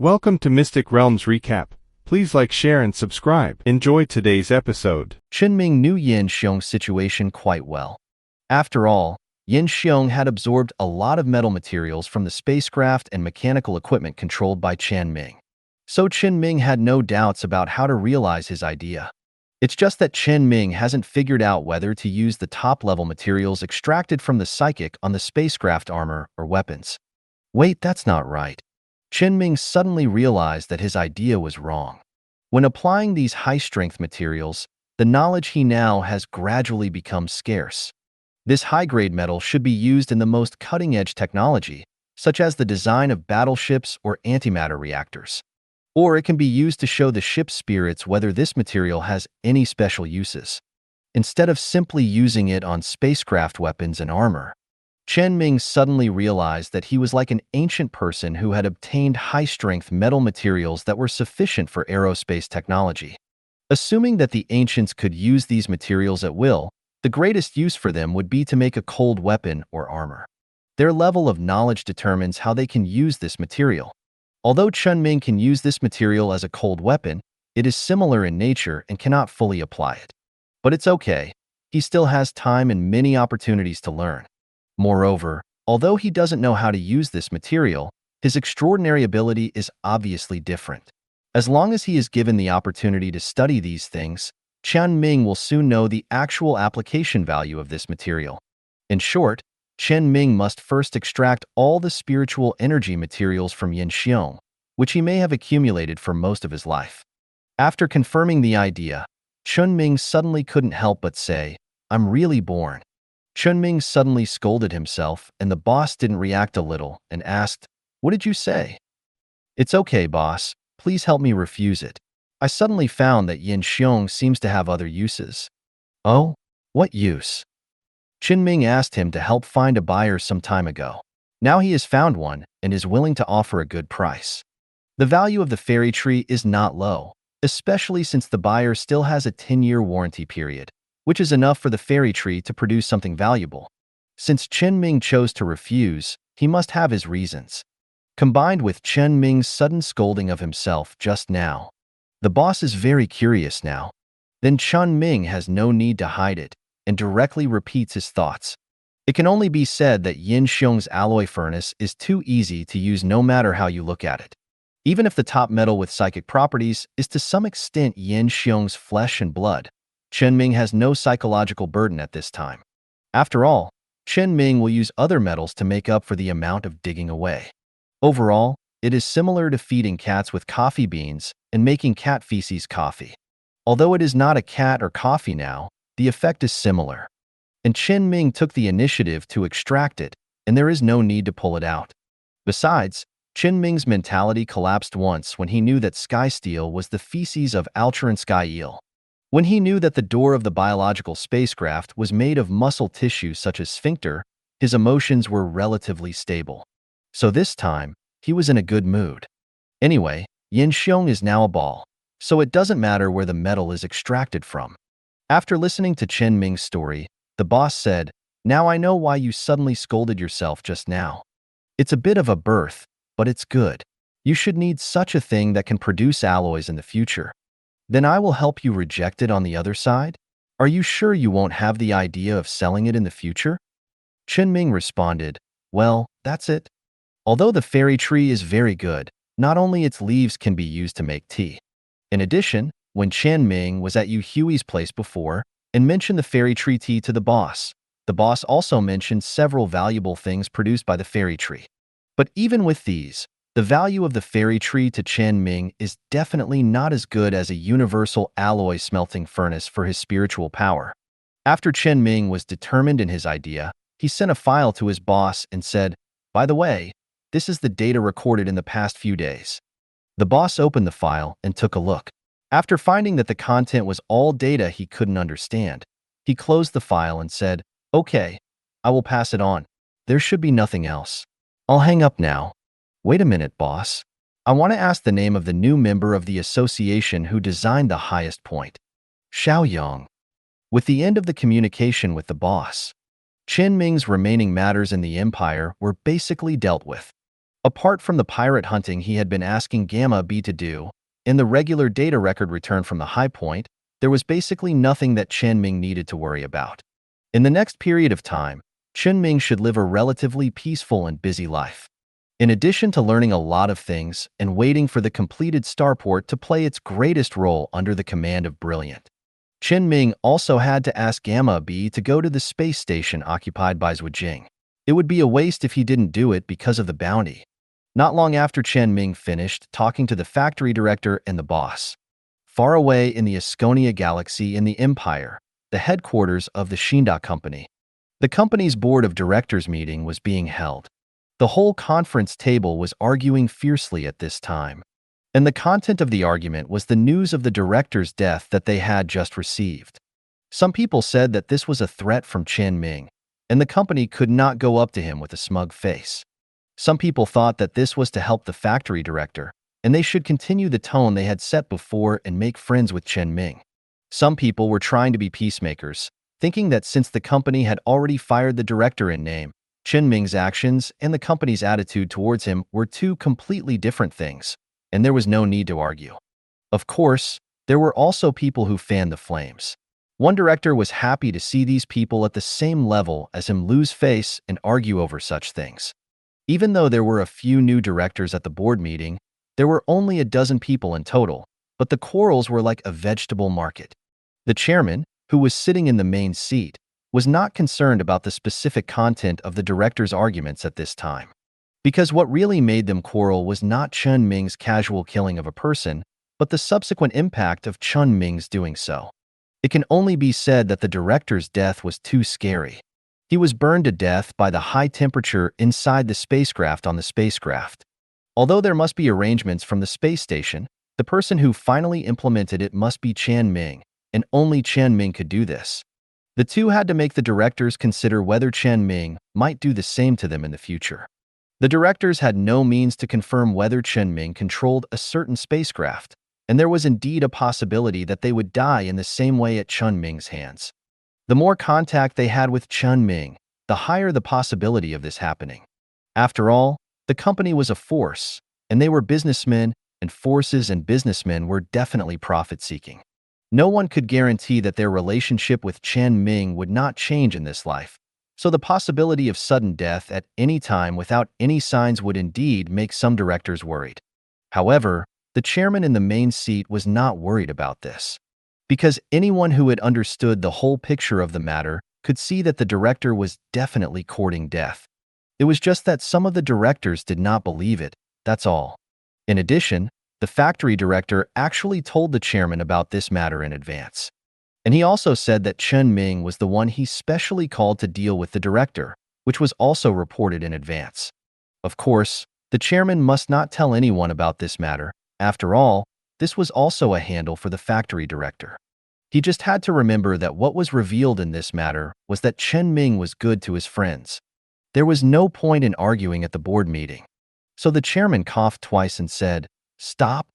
Welcome to Mystic Realms Recap. Please like, share, and subscribe. Enjoy today's episode. Chen Ming knew Yin Xiong's situation quite well. After all, Yin Xiong had absorbed a lot of metal materials from the spacecraft and mechanical equipment controlled by Chen Ming. So Chen Ming had no doubts about how to realize his idea. It's just that Chen Ming hasn't figured out whether to use the top-level materials extracted from the psychic on the spacecraft armor or weapons. Wait, that's not right. Chen Ming suddenly realized that his idea was wrong. When applying these high-strength materials, the knowledge he now has gradually become scarce. This high-grade metal should be used in the most cutting-edge technology, such as the design of battleships or antimatter reactors. Or it can be used to show the ship's spirits whether this material has any special uses. Instead of simply using it on spacecraft weapons and armor, Chen Ming suddenly realized that he was like an ancient person who had obtained high-strength metal materials that were sufficient for aerospace technology. Assuming that the ancients could use these materials at will, the greatest use for them would be to make a cold weapon or armor. Their level of knowledge determines how they can use this material. Although Chen Ming can use this material as a cold weapon, it is similar in nature and cannot fully apply it. But it's okay. He still has time and many opportunities to learn. Moreover, although he doesn't know how to use this material, his extraordinary ability is obviously different. As long as he is given the opportunity to study these things, Chen Ming will soon know the actual application value of this material. In short, Chen Ming must first extract all the spiritual energy materials from Yin Xiong, which he may have accumulated for most of his life. After confirming the idea, Chen Ming suddenly couldn't help but say, "I'm really bored." Chen Ming suddenly scolded himself, and the boss didn't react a little and asked, "What did you say?" "It's okay, boss. Please help me refuse it. I suddenly found that Yin Xiong seems to have other uses." "Oh? What use?" Chen Ming asked him to help find a buyer some time ago. Now he has found one and is willing to offer a good price. The value of the fairy tree is not low, especially since the buyer still has a 10-year warranty period, which is enough for the fairy tree to produce something valuable. Since Chen Ming chose to refuse, he must have his reasons. Combined with Chen Ming's sudden scolding of himself just now, the boss is very curious now. Then Chen Ming has no need to hide it and directly repeats his thoughts. It can only be said that Yin Xiong's alloy furnace is too easy to use no matter how you look at it. Even if the top metal with psychic properties is to some extent Yin Xiong's flesh and blood, Chen Ming has no psychological burden at this time. After all, Chen Ming will use other metals to make up for the amount of digging away. Overall, it is similar to feeding cats with coffee beans and making cat feces coffee. Although it is not a cat or coffee now, the effect is similar. And Chen Ming took the initiative to extract it, and there is no need to pull it out. Besides, Chen Ming's mentality collapsed once when he knew that sky steel was the feces of Alturan sky eel. When he knew that the door of the biological spacecraft was made of muscle tissue such as sphincter, his emotions were relatively stable. So this time, he was in a good mood. Anyway, Yin Xiong is now a ball, so it doesn't matter where the metal is extracted from. After listening to Chen Ming's story, the boss said, "Now I know why you suddenly scolded yourself just now. It's a bit of a birth, but it's good. You should need such a thing that can produce alloys in the future. Then I will help you reject it on the other side? Are you sure you won't have the idea of selling it in the future?" Chen Ming responded, "Well, that's it. Although the fairy tree is very good, not only its leaves can be used to make tea. In addition, when Chen Ming was at Yu Hui's place before and mentioned the fairy tree tea to the boss also mentioned several valuable things produced by the fairy tree. But even with these, the value of the fairy tree to Chen Ming is definitely not as good as a universal alloy smelting furnace for his spiritual power. After Chen Ming was determined in his idea, he sent a file to his boss and said, "By the way, this is the data recorded in the past few days." The boss opened the file and took a look. After finding that the content was all data he couldn't understand, he closed the file and said, "Okay, I will pass it on. There should be nothing else. I'll hang up now." "Wait a minute, boss. I want to ask the name of the new member of the association who designed the highest point." "Xiao Yang." With the end of the communication with the boss, Chen Ming's remaining matters in the empire were basically dealt with. Apart from the pirate hunting he had been asking Gamma B to do, in the regular data record return from the high point, there was basically nothing that Chen Ming needed to worry about. In the next period of time, Chen Ming should live a relatively peaceful and busy life. In addition to learning a lot of things and waiting for the completed starport to play its greatest role under the command of Brilliant, Chen Ming also had to ask Gamma B to go to the space station occupied by Zhuijing. It would be a waste if he didn't do it because of the bounty. Not long after Chen Ming finished talking to the factory director and the boss, far away in the Asconia galaxy in the Empire, the headquarters of the Shinda Company, the company's board of directors meeting was being held. The whole conference table was arguing fiercely at this time, and the content of the argument was the news of the director's death that they had just received. Some people said that this was a threat from Chen Ming, and the company could not go up to him with a smug face. Some people thought that this was to help the factory director, and they should continue the tone they had set before and make friends with Chen Ming. Some people were trying to be peacemakers, thinking that since the company had already fired the director in name, Chen Ming's actions and the company's attitude towards him were two completely different things, and there was no need to argue. Of course, there were also people who fanned the flames. One director was happy to see these people at the same level as him lose face and argue over such things. Even though there were a few new directors at the board meeting, there were only a dozen people in total, but the quarrels were like a vegetable market. The chairman, who was sitting in the main seat, was not concerned about the specific content of the director's arguments at this time. Because what really made them quarrel was not Chen Ming's casual killing of a person, but the subsequent impact of Chen Ming's doing so. It can only be said that the director's death was too scary. He was burned to death by the high temperature inside the spacecraft on the spacecraft. Although there must be arrangements from the space station, the person who finally implemented it must be Chen Ming, and only Chen Ming could do this. The two had to make the directors consider whether Chen Ming might do the same to them in the future. The directors had no means to confirm whether Chen Ming controlled a certain spacecraft, and there was indeed a possibility that they would die in the same way at Chen Ming's hands. The more contact they had with Chen Ming, the higher the possibility of this happening. After all, the company was a force, and they were businessmen, and forces and businessmen were definitely profit-seeking. No one could guarantee that their relationship with Chen Ming would not change in this life, so the possibility of sudden death at any time without any signs would indeed make some directors worried. However, the chairman in the main seat was not worried about this, because anyone who had understood the whole picture of the matter could see that the director was definitely courting death. It was just that some of the directors did not believe it, that's all. In addition, the factory director actually told the chairman about this matter in advance. And he also said that Chen Ming was the one he specially called to deal with the director, which was also reported in advance. Of course, the chairman must not tell anyone about this matter. After all, this was also a handle for the factory director. He just had to remember that what was revealed in this matter was that Chen Ming was good to his friends. There was no point in arguing at the board meeting. So the chairman coughed twice and said, "Stop."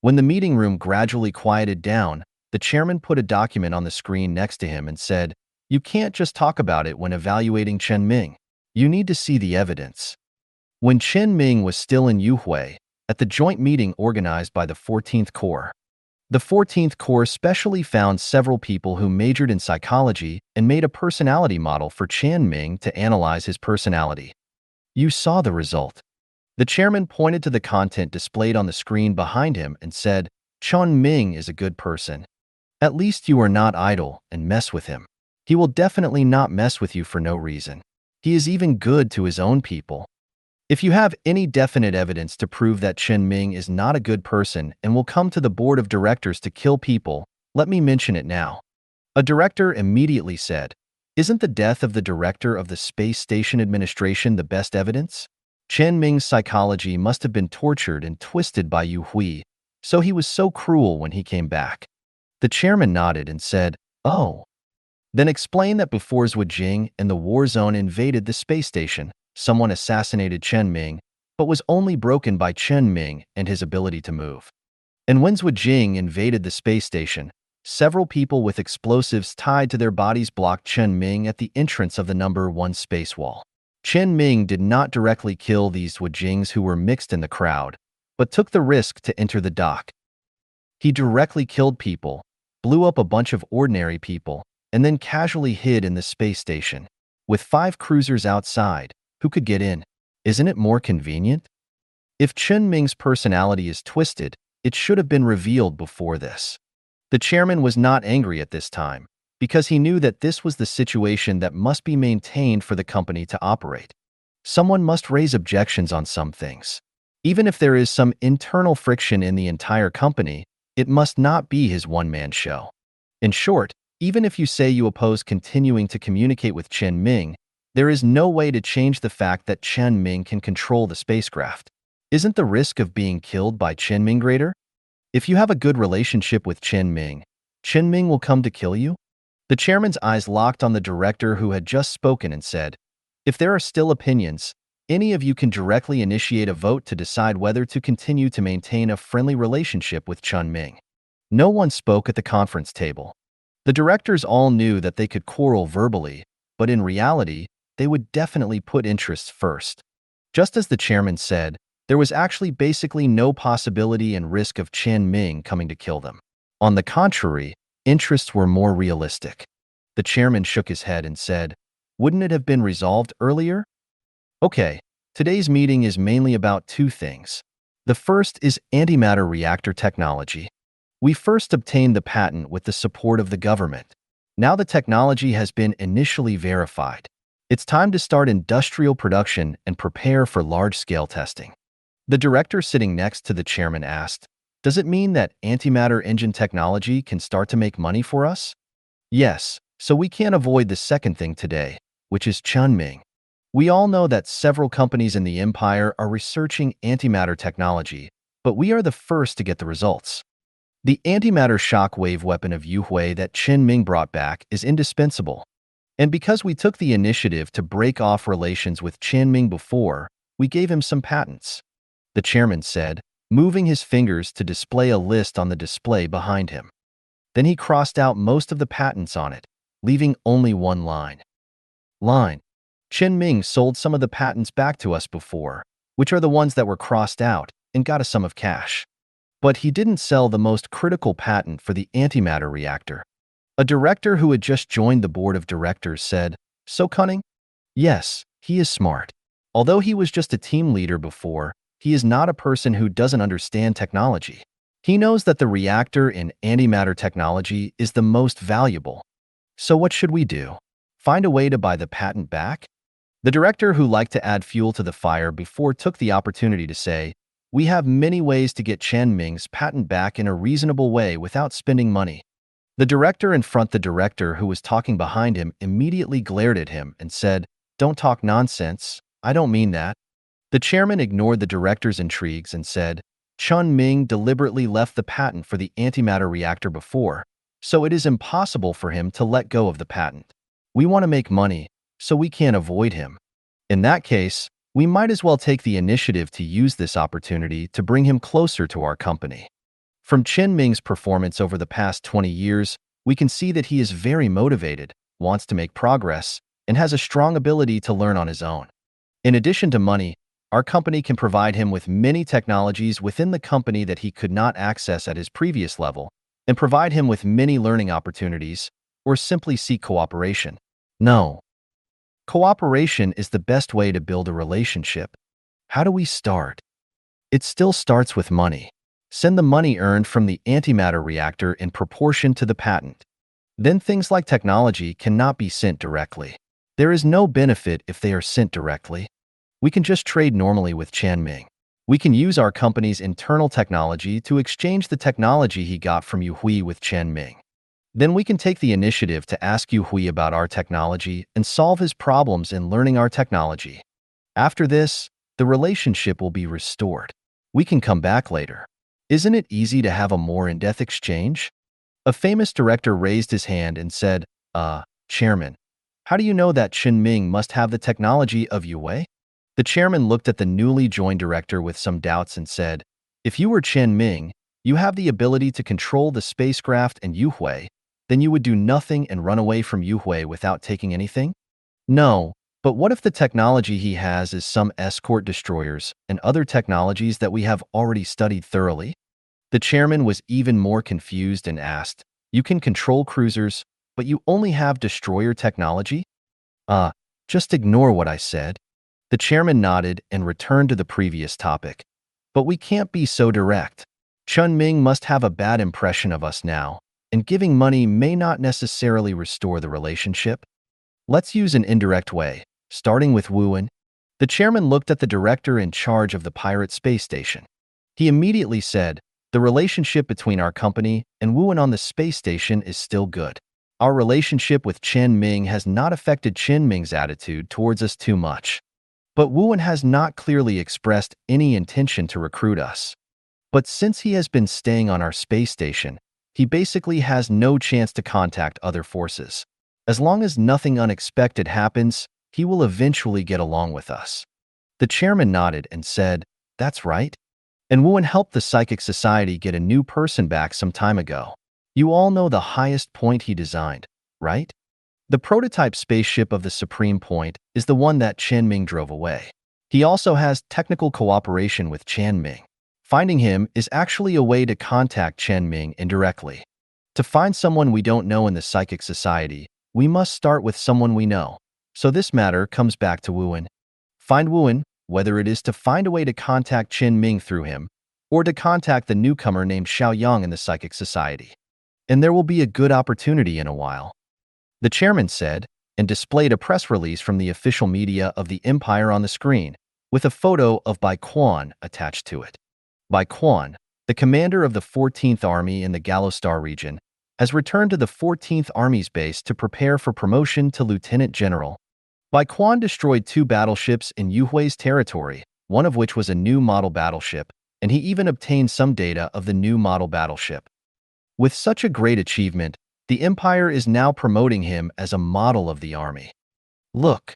When the meeting room gradually quieted down, the chairman put a document on the screen next to him and said, "You can't just talk about it when evaluating Chen Ming. You need to see the evidence." When Chen Ming was still in Yuhui, at the joint meeting organized by the 14th Corps, the 14th Corps specially found several people who majored in psychology and made a personality model for Chen Ming to analyze his personality. You saw the result. The chairman pointed to the content displayed on the screen behind him and said, "Chen Ming is a good person. At least you are not idle and mess with him. He will definitely not mess with you for no reason. He is even good to his own people. If you have any definite evidence to prove that Chen Ming is not a good person and will come to the board of directors to kill people, let me mention it now." A director immediately said, "Isn't the death of the director of the Space Station Administration the best evidence? Chen Ming's psychology must have been tortured and twisted by Yu Hui, so he was so cruel when he came back." The chairman nodded and said, "Oh." Then explain that before Zhuijing and the war zone invaded the space station, someone assassinated Chen Ming, but was only broken by Chen Ming and his ability to move. And when Zhuijing invaded the space station, several people with explosives tied to their bodies blocked Chen Ming at the entrance of the number 1 space wall. Chen Ming did not directly kill these Wujings who were mixed in the crowd, but took the risk to enter the dock. He directly killed people, blew up a bunch of ordinary people, and then casually hid in the space station. With 5 cruisers outside, who could get in? Isn't it more convenient? If Chen Ming's personality is twisted, it should have been revealed before this. The chairman was not angry at this time, because he knew that this was the situation that must be maintained for the company to operate. Someone must raise objections on some things. Even if there is some internal friction in the entire company, it must not be his one-man show. In short, even if you say you oppose continuing to communicate with Chen Ming, there is no way to change the fact that Chen Ming can control the spacecraft. Isn't the risk of being killed by Chen Ming greater? If you have a good relationship with Chen Ming will come to kill you? The chairman's eyes locked on the director who had just spoken and said, "If there are still opinions, any of you can directly initiate a vote to decide whether to continue to maintain a friendly relationship with Chen Ming." No one spoke at the conference table. The directors all knew that they could quarrel verbally, but in reality, they would definitely put interests first. Just as the chairman said, there was actually basically no possibility and risk of Chen Ming coming to kill them. On the contrary, interests were more realistic. The chairman shook his head and said, "Wouldn't it have been resolved earlier?" Okay, today's meeting is mainly about 2 things. The first is antimatter reactor technology. We first obtained the patent with the support of the government. Now the technology has been initially verified. It's time to start industrial production and prepare for large-scale testing. The director sitting next to the chairman asked, "Does it mean that antimatter engine technology can start to make money for us?" "Yes, so we can't avoid the second thing today, which is Chen Ming. We all know that several companies in the empire are researching antimatter technology, but we are the first to get the results. The antimatter shockwave weapon of Yuhui that Chen Ming brought back is indispensable. And because we took the initiative to break off relations with Chen Ming before, we gave him some patents," the chairman said, moving his fingers to display a list on the display behind him. Then he crossed out most of the patents on it, leaving only one line. Chen Ming sold some of the patents back to us before, which are the ones that were crossed out, and got a sum of cash. But he didn't sell the most critical patent for the antimatter reactor. A director who had just joined the board of directors said, "So cunning?" Yes, he is smart. Although he was just a team leader before, he is not a person who doesn't understand technology. He knows that the reactor in antimatter technology is the most valuable. So what should we do? Find a way to buy the patent back? The director who liked to add fuel to the fire before took the opportunity to say, "We have many ways to get Chen Ming's patent back in a reasonable way without spending money." The director in front, the director who was talking behind him, immediately glared at him and said, "Don't talk nonsense. I don't mean that." The chairman ignored the director's intrigues and said, "Chen Ming deliberately left the patent for the antimatter reactor before, so it is impossible for him to let go of the patent. We want to make money, so we can't avoid him. In that case, we might as well take the initiative to use this opportunity to bring him closer to our company." From Chen Ming's performance over the past 20 years, we can see that he is very motivated, wants to make progress, and has a strong ability to learn on his own. In addition to money, our company can provide him with many technologies within the company that he could not access at his previous level, and provide him with many learning opportunities, or simply seek cooperation. No. Cooperation is the best way to build a relationship. How do we start? It still starts with money. Send the money earned from the antimatter reactor in proportion to the patent. Then things like technology cannot be sent directly. There is no benefit if they are sent directly. We can just trade normally with Chen Ming. We can use our company's internal technology to exchange the technology he got from Yuhui with Chen Ming. Then we can take the initiative to ask Yuhui about our technology and solve his problems in learning our technology. After this, the relationship will be restored. We can come back later. Isn't it easy to have a more in-depth exchange? A famous director raised his hand and said, Chairman, how do you know that Chen Ming must have the technology of Yuhui?" The chairman looked at the newly joined director with some doubts and said, "If you were Chen Ming, you have the ability to control the spacecraft and Yuhui, then you would do nothing and run away from Yuhui without taking anything?" "No, But what if the technology he has is some escort destroyers and other technologies that we have already studied thoroughly? The chairman was even more confused and asked, "You can control cruisers, but you only have destroyer technology?" Uh, just ignore what I said. The chairman nodded and returned to the previous topic. But we can't be so direct. Chen Ming must have a bad impression of us now, and giving money may not necessarily restore the relationship. Let's use an indirect way, starting with Wuan. The chairman looked at the director in charge of the pirate space station. He immediately said, "The relationship between our company and Wuan on the space station is still good. Our relationship with Chen Ming has not affected Chen Ming's attitude towards us too much. But Wuan has not clearly expressed any intention to recruit us. But since he has been staying on our space station, he basically has no chance to contact other forces. As long as nothing unexpected happens, he will eventually get along with us." The chairman nodded and said, "That's right. And Wuan helped the Psychic Society get a new person back some time ago. You all know the highest point he designed, right? The prototype spaceship of the Supreme Point is the one that Chen Ming drove away. He also has technical cooperation with Chen Ming. Finding him is actually a way to contact Chen Ming indirectly. To find someone we don't know in the Psychic Society, we must start with someone we know. So this matter comes back to Wuan. Find Wuan, whether it is to find a way to contact Chen Ming through him, or to contact the newcomer named Xiaoyang in the Psychic Society. And there will be a good opportunity in a while." The chairman said, and displayed a press release from the official media of the Empire on the screen, with a photo of Bai Quan attached to it. Bai Quan, the commander of the 14th Army in the Galostar region, has returned to the 14th Army's base to prepare for promotion to lieutenant general. Bai Quan destroyed 2 battleships in Yuhui's territory, one of which was a new model battleship, and he even obtained some data of the new model battleship. With such a great achievement, the Empire is now promoting him as a model of the army. Look.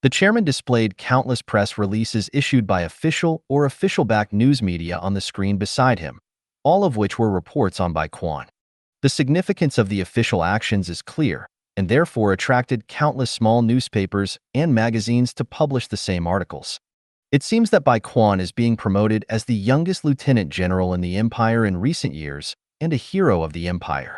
The chairman displayed countless press releases issued by official or official-backed news media on the screen beside him, all of which were reports on Bai Quan. The significance of the official actions is clear, and therefore attracted countless small newspapers and magazines to publish the same articles. It seems that Bai Quan is being promoted as the youngest lieutenant general in the Empire in recent years and a hero of the Empire.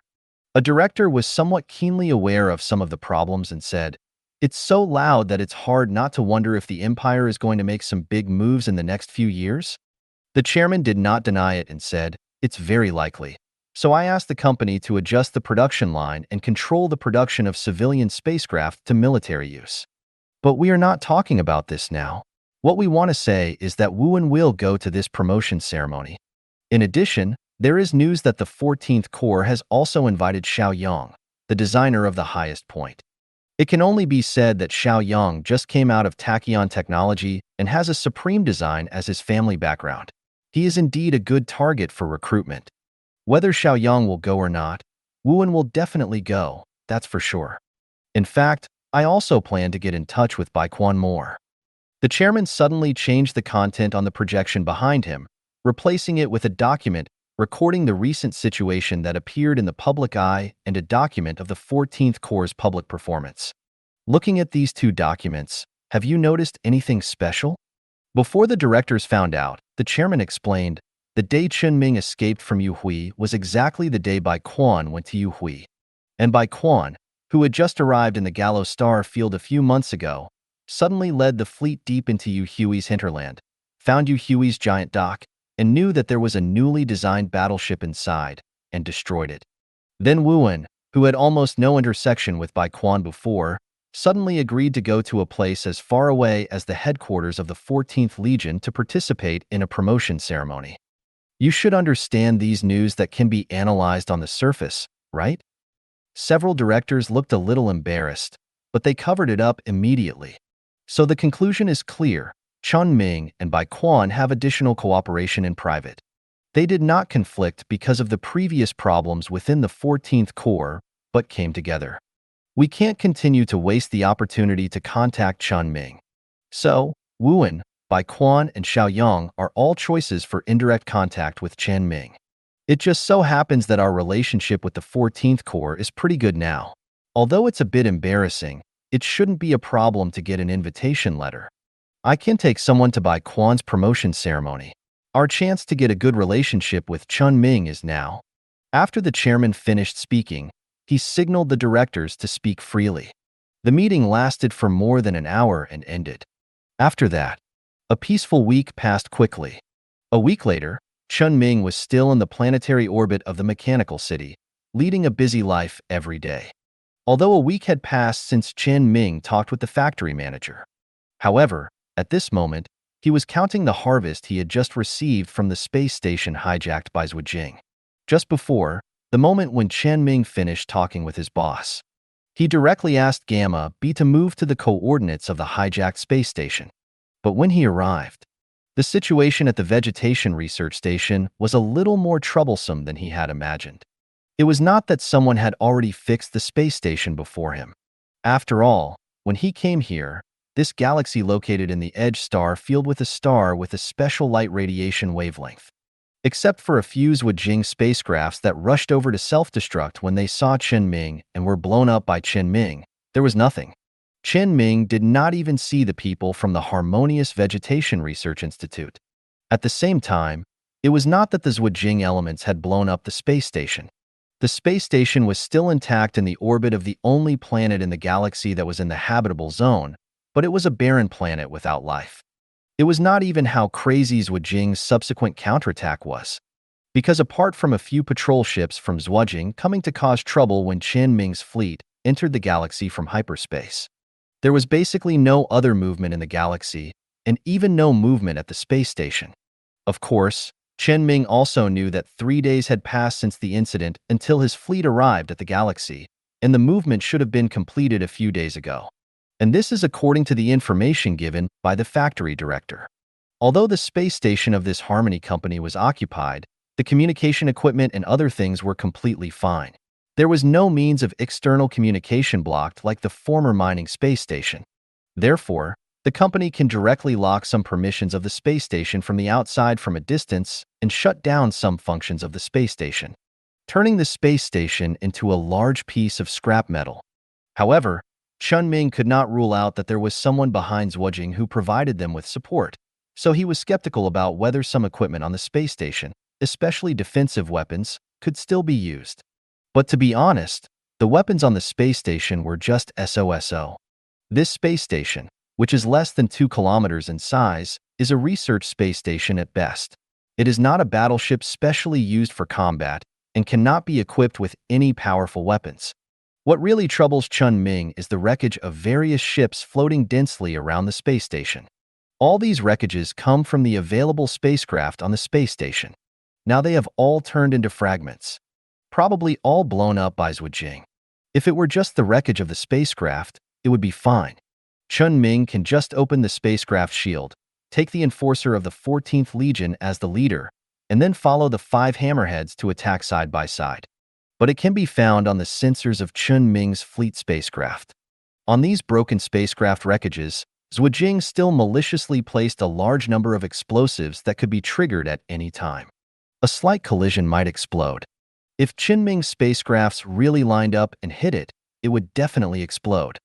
A director was somewhat keenly aware of some of the problems and said, "It's so loud that it's hard not to wonder if the Empire is going to make some big moves in the next few years." The chairman did not deny it and said, "It's very likely. So I asked the company to adjust the production line and control the production of civilian spacecraft to military use. But we are not talking about this now. What we want to say is that Wuan will go to this promotion ceremony. In addition, there is news that the 14th Corps has also invited Xiaoyang, the designer of the highest point. It can only be said that Xiaoyang just came out of Tachyon Technology and has a supreme design as his family background. He is indeed a good target for recruitment. Whether Xiaoyang will go or not, Wuan will definitely go, that's for sure. In fact, I also plan to get in touch with Bai Quan more." The chairman suddenly changed the content on the projection behind him, replacing it with a document recording the recent situation that appeared in the public eye and a document of the 14th Corps' public performance. Looking at these 2 documents, have you noticed anything special? Before the directors found out, the chairman explained, the day Chen Ming escaped from Yuhui was exactly the day Bai Quan went to Yuhui. And Bai Quan, who had just arrived in the Gallo Star field a few months ago, suddenly led the fleet deep into Yuhui's hinterland, found Yuhui's giant dock, and knew that there was a newly designed battleship inside, and destroyed it. Then Wuan, who had almost no intersection with Bai Quan before, suddenly agreed to go to a place as far away as the headquarters of the 14th Legion to participate in a promotion ceremony. You should understand these news that can be analyzed on the surface, right? Several directors looked a little embarrassed, but they covered it up immediately. So the conclusion is clear. Chen Ming and Bai Quan have additional cooperation in private. They did not conflict because of the previous problems within the 14th Corps, but came together. We can't continue to waste the opportunity to contact Chen Ming. So, Wuan, Bai Quan, and Xiaoyang are all choices for indirect contact with Chen Ming. It just so happens that our relationship with the 14th Corps is pretty good now. Although it's a bit embarrassing, it shouldn't be a problem to get an invitation letter. I can take someone to Bai Quan's promotion ceremony. Our chance to get a good relationship with Chen Ming is now. After the chairman finished speaking, he signaled the directors to speak freely. The meeting lasted for more than an hour and ended. After that, a peaceful week passed quickly. A week later, Chen Ming was still in the planetary orbit of the mechanical city, leading a busy life every day. Although a week had passed since Chen Ming talked with the factory manager. However, at this moment, he was counting the harvest he had just received from the space station hijacked by Zhu Jing. Just before, the moment when Chen Ming finished talking with his boss, he directly asked Gamma B to move to the coordinates of the hijacked space station. But when he arrived, the situation at the vegetation research station was a little more troublesome than he had imagined. It was not that someone had already fixed the space station before him. After all, when he came here, this galaxy located in the edge star filled with a star with a special light radiation wavelength. Except for a few Zhu Jing spacecrafts that rushed over to self-destruct when they saw Chen Ming and were blown up by Chen Ming, there was nothing. Chen Ming did not even see the people from the Harmonious Vegetation Research Institute. At the same time, it was not that the Zhu Jing elements had blown up the space station. The space station was still intact in the orbit of the only planet in the galaxy that was in the habitable zone, but it was a barren planet without life. It was not even how crazy Zhu Jing's subsequent counterattack was. Because apart from a few patrol ships from Zhu Jing coming to cause trouble when Chen Ming's fleet entered the galaxy from hyperspace, there was basically no other movement in the galaxy, and even no movement at the space station. Of course, Chen Ming also knew that 3 days had passed since the incident until his fleet arrived at the galaxy, and the movement should have been completed a few days ago. And this is according to the information given by the factory director. Although the space station of this Harmony company was occupied, the communication equipment and other things were completely fine. There was no means of external communication blocked like the former mining space station. Therefore, the company can directly lock some permissions of the space station from the outside from a distance and shut down some functions of the space station, turning the space station into a large piece of scrap metal. However, Chen Ming could not rule out that there was someone behind Zhu Jing who provided them with support, so he was skeptical about whether some equipment on the space station, especially defensive weapons, could still be used. But to be honest, the weapons on the space station were just SOSO. This space station, which is less than 2 kilometers in size, is a research space station at best. It is not a battleship specially used for combat and cannot be equipped with any powerful weapons. What really troubles Chen Ming is the wreckage of various ships floating densely around the space station. All these wreckages come from the available spacecraft on the space station. Now they have all turned into fragments, probably all blown up by Zhu Jing. If it were just the wreckage of the spacecraft, it would be fine. Chen Ming can just open the spacecraft shield, take the enforcer of the 14th Legion as the leader, and then follow the 5 hammerheads to attack side by side. But it can be found on the sensors of Chen Ming's fleet spacecraft. On these broken spacecraft wreckages, Zhu Jing still maliciously placed a large number of explosives that could be triggered at any time. A slight collision might explode. If Chen Ming's spacecrafts really lined up and hit it, it would definitely explode.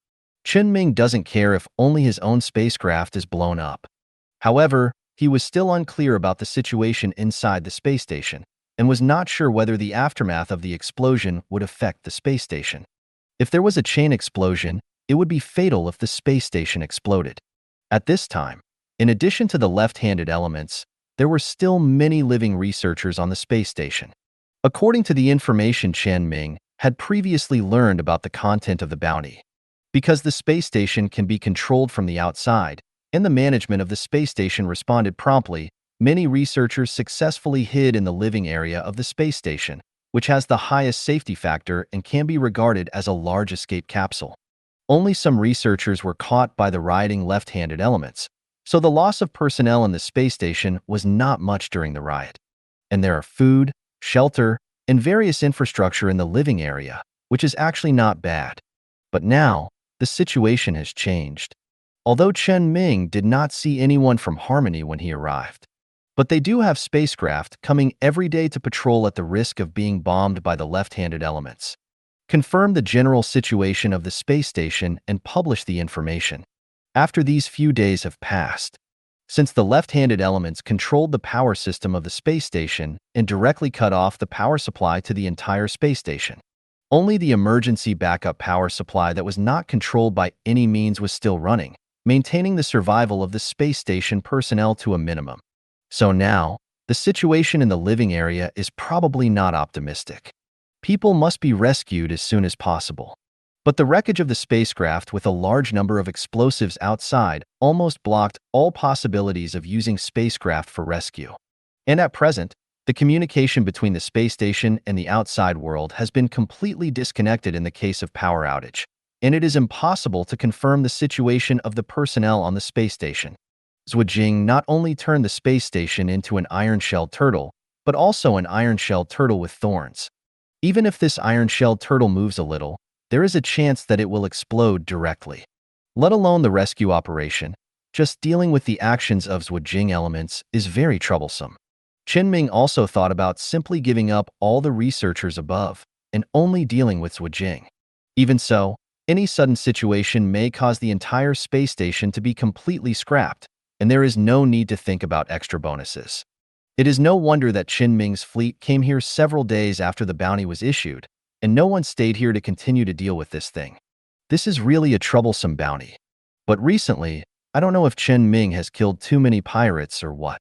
Chen Ming doesn't care if only his own spacecraft is blown up. However, he was still unclear about the situation inside the space station, and was not sure whether the aftermath of the explosion would affect the space station. If there was a chain explosion, it would be fatal if the space station exploded. At this time, in addition to the left-handed elements, there were still many living researchers on the space station. According to the information Chen Ming had previously learned about the content of the bounty. Because the space station can be controlled from the outside, and the management of the space station responded promptly, many researchers successfully hid in the living area of the space station, which has the highest safety factor and can be regarded as a large escape capsule. Only some researchers were caught by the rioting left-handed elements, so the loss of personnel in the space station was not much during the riot. And there are food, shelter, and various infrastructure in the living area, which is actually not bad. But now, the situation has changed. Although Chen Ming did not see anyone from Harmony when he arrived, but they do have spacecraft coming every day to patrol at the risk of being bombed by the left-handed elements. confirm the general situation of the space station, and publish the information. After these few days have passed, since the left-handed elements controlled the power system of the space station and directly cut off the power supply to the entire space station, only the emergency backup power supply that was not controlled by any means was still running, maintaining the survival of the space station personnel to a minimum. So now, the situation in the living area is probably not optimistic. People must be rescued as soon as possible. But the wreckage of the spacecraft with a large number of explosives outside almost blocked all possibilities of using spacecraft for rescue. And at present, the communication between the space station and the outside world has been completely disconnected in the case of power outage, and it is impossible to confirm the situation of the personnel on the space station. Zhuojing not only turned the space station into an iron-shelled turtle, but also an iron-shelled turtle with thorns. Even if this iron-shelled turtle moves a little, there is a chance that it will explode directly. Let alone the rescue operation, just dealing with the actions of Zhuojing elements is very troublesome. Chen Ming also thought about simply giving up all the researchers above and only dealing with Zhuojing. Even so, any sudden situation may cause the entire space station to be completely scrapped, and there is no need to think about extra bonuses. It is no wonder that Chen Ming's fleet came here several days after the bounty was issued, and no one stayed here to continue to deal with this thing. This is really a troublesome bounty. But recently, I don't know if Chen Ming has killed too many pirates or what.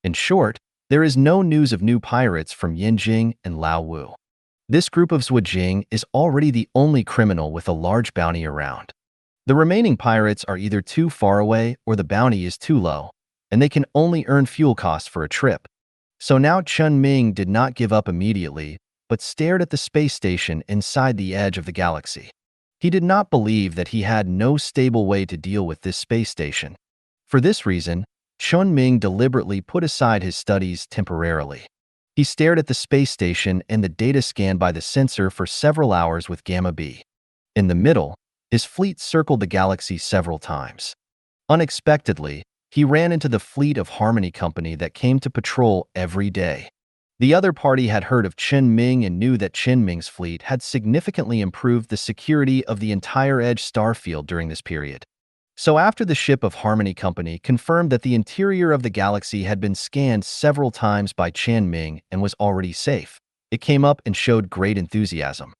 In short, there is no news of new pirates from Yanjing and Lao Wu. This group of Zhuojing is already the only criminal with a large bounty around. The remaining pirates are either too far away or the bounty is too low, and they can only earn fuel costs for a trip. So now Chen Ming did not give up immediately, but stared at the space station inside the edge of the galaxy. He did not believe that he had no stable way to deal with this space station. For this reason, Chen Ming deliberately put aside his studies temporarily. He stared at the space station and the data scanned by the sensor for several hours with Gamma B. In the middle, his fleet circled the galaxy several times. Unexpectedly, he ran into the fleet of Harmony Company that came to patrol every day. The other party had heard of Chen Ming and knew that Chen Ming's fleet had significantly improved the security of the entire Edge star field during this period. So after the ship of Harmony Company confirmed that the interior of the galaxy had been scanned several times by Chen Ming and was already safe, it came up and showed great enthusiasm.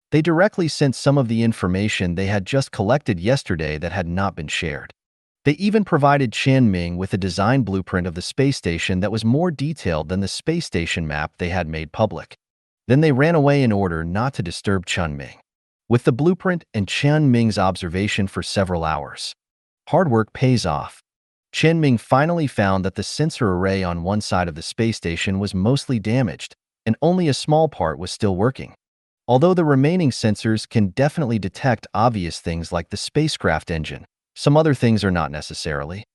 They directly sent some of the information they had just collected yesterday that had not been shared. They even provided Chen Ming with a design blueprint of the space station that was more detailed than the space station map they had made public. Then they ran away in order not to disturb Chen Ming. With the blueprint and Chen Ming's observation for several hours, hard work pays off. Chen Ming finally found that the sensor array on one side of the space station was mostly damaged, and only a small part was still working. Although the remaining sensors can definitely detect obvious things like the spacecraft engine, some other things are not necessarily.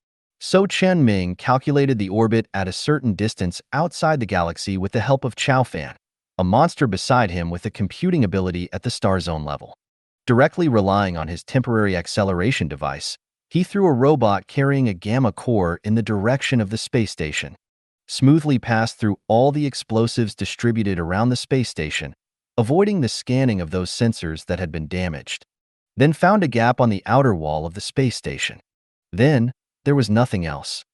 So Chen Ming calculated the orbit at a certain distance outside the galaxy with the help of Chao Fan, a monster beside him with a computing ability at the star zone level. Directly relying on his temporary acceleration device, he threw a robot carrying a gamma core in the direction of the space station, smoothly passed through all the explosives distributed around the space station, avoiding the scanning of those sensors that had been damaged. Then found a gap on the outer wall of the space station. Then, there was nothing else.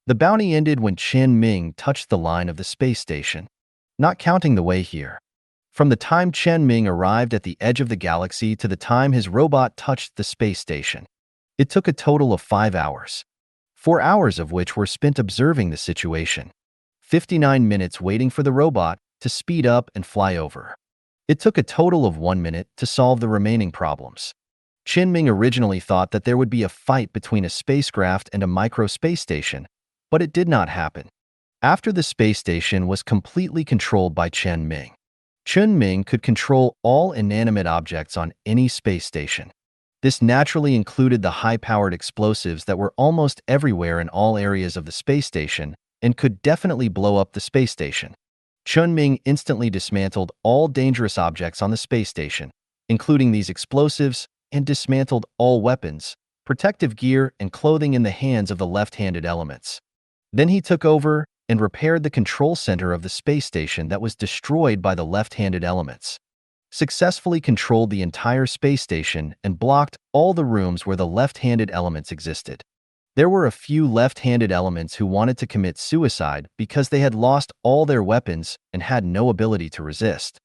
The bounty ended when Chen Ming touched the line of the space station, not counting the way here. From the time Chen Ming arrived at the edge of the galaxy to the time his robot touched the space station, it took a total of 5 hours. 4 hours of which were spent observing the situation. 59 minutes waiting for the robot to speed up and fly over. It took a total of 1 minute to solve the remaining problems. Chen Ming originally thought that there would be a fight between a spacecraft and a micro space station, but it did not happen. After the space station was completely controlled by Chen Ming, Chen Ming could control all inanimate objects on any space station. This naturally included the high-powered explosives that were almost everywhere in all areas of the space station and could definitely blow up the space station. Chen Ming instantly dismantled all dangerous objects on the space station, including these explosives, and dismantled all weapons, protective gear, and clothing in the hands of the left-handed elements. Then he took over and repaired the control center of the space station that was destroyed by the left-handed elements. successfully controlled the entire space station and blocked all the rooms where the left-handed elements existed. There were a few left-handed elements who wanted to commit suicide because they had lost all their weapons and had no ability to resist.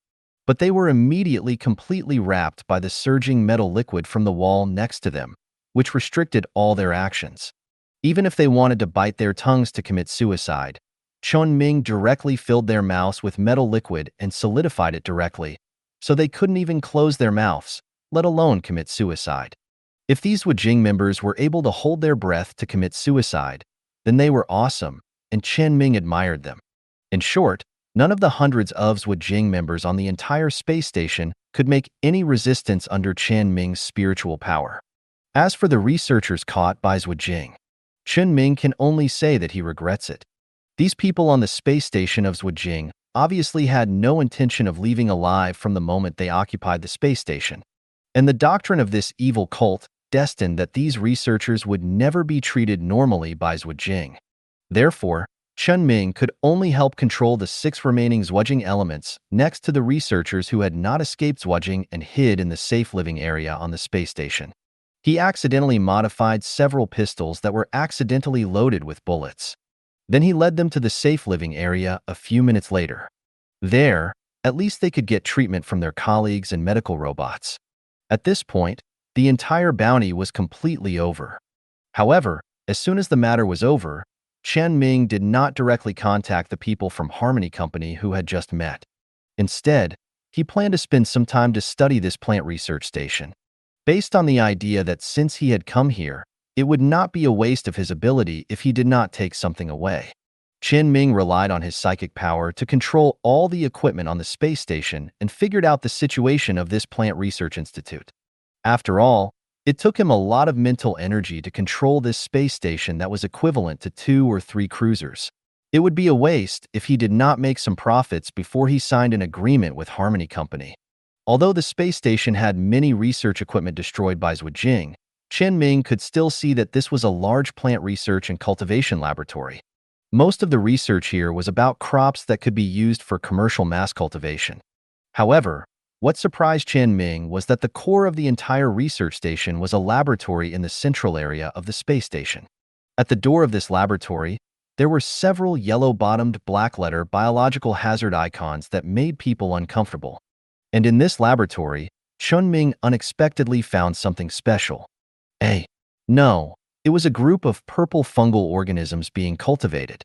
But they were immediately completely wrapped by the surging metal liquid from the wall next to them, which restricted all their actions. Even if they wanted to bite their tongues to commit suicide, Chen Ming directly filled their mouths with metal liquid and solidified it directly, so they couldn't even close their mouths, let alone commit suicide. If these Wujing members were able to hold their breath to commit suicide, then they were awesome, and Chen Ming admired them. In short, none of the hundreds of Wujing members on the entire space station could make any resistance under Chen Ming's spiritual power. As for the researchers caught by Wujing, Chen Ming can only say that he regrets it. These people on the space station of Wujing obviously had no intention of leaving alive from the moment they occupied the space station. And the doctrine of this evil cult destined that these researchers would never be treated normally by Wujing. Therefore, Chen Ming could only help control the 6 remaining Wujing elements next to the researchers who had not escaped Wujing and hid in the safe living area on the space station. He accidentally modified several pistols that were accidentally loaded with bullets. Then he led them to the safe living area a few minutes later. There, at least they could get treatment from their colleagues and medical robots. At this point, the entire bounty was completely over. However, as soon as the matter was over, Chen Ming did not directly contact the people from Harmony Company who had just met. Instead, he planned to spend some time to study this plant research station, based on the idea that since he had come here, it would not be a waste of his ability if he did not take something away. Chen Ming relied on his psychic power to control all the equipment on the space station and figured out the situation of this plant research institute. After all, it took him a lot of mental energy to control this space station that was equivalent to 2 or 3 cruisers. It would be a waste if he did not make some profits before he signed an agreement with Harmony Company. Although the space station had many research equipment destroyed by Wujing, Chen Ming could still see that this was a large plant research and cultivation laboratory. Most of the research here was about crops that could be used for commercial mass cultivation. However, what surprised Chen Ming was that the core of the entire research station was a laboratory in the central area of the space station. At the door of this laboratory, there were several yellow-bottomed black-letter biological hazard icons that made people uncomfortable. And in this laboratory, Chen Ming unexpectedly found something special. No, it was a group of purple fungal organisms being cultivated.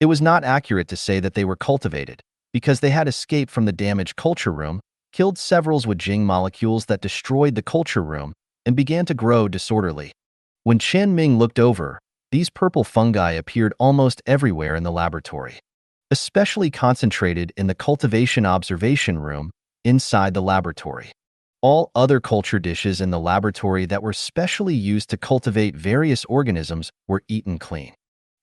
It was not accurate to say that they were cultivated, because they had escaped from the damaged culture room, killed several Wujing molecules that destroyed the culture room, and began to grow disorderly. When Chen Ming looked over, these purple fungi appeared almost everywhere in the laboratory, especially concentrated in the cultivation observation room inside the laboratory. All other culture dishes in the laboratory that were specially used to cultivate various organisms were eaten clean.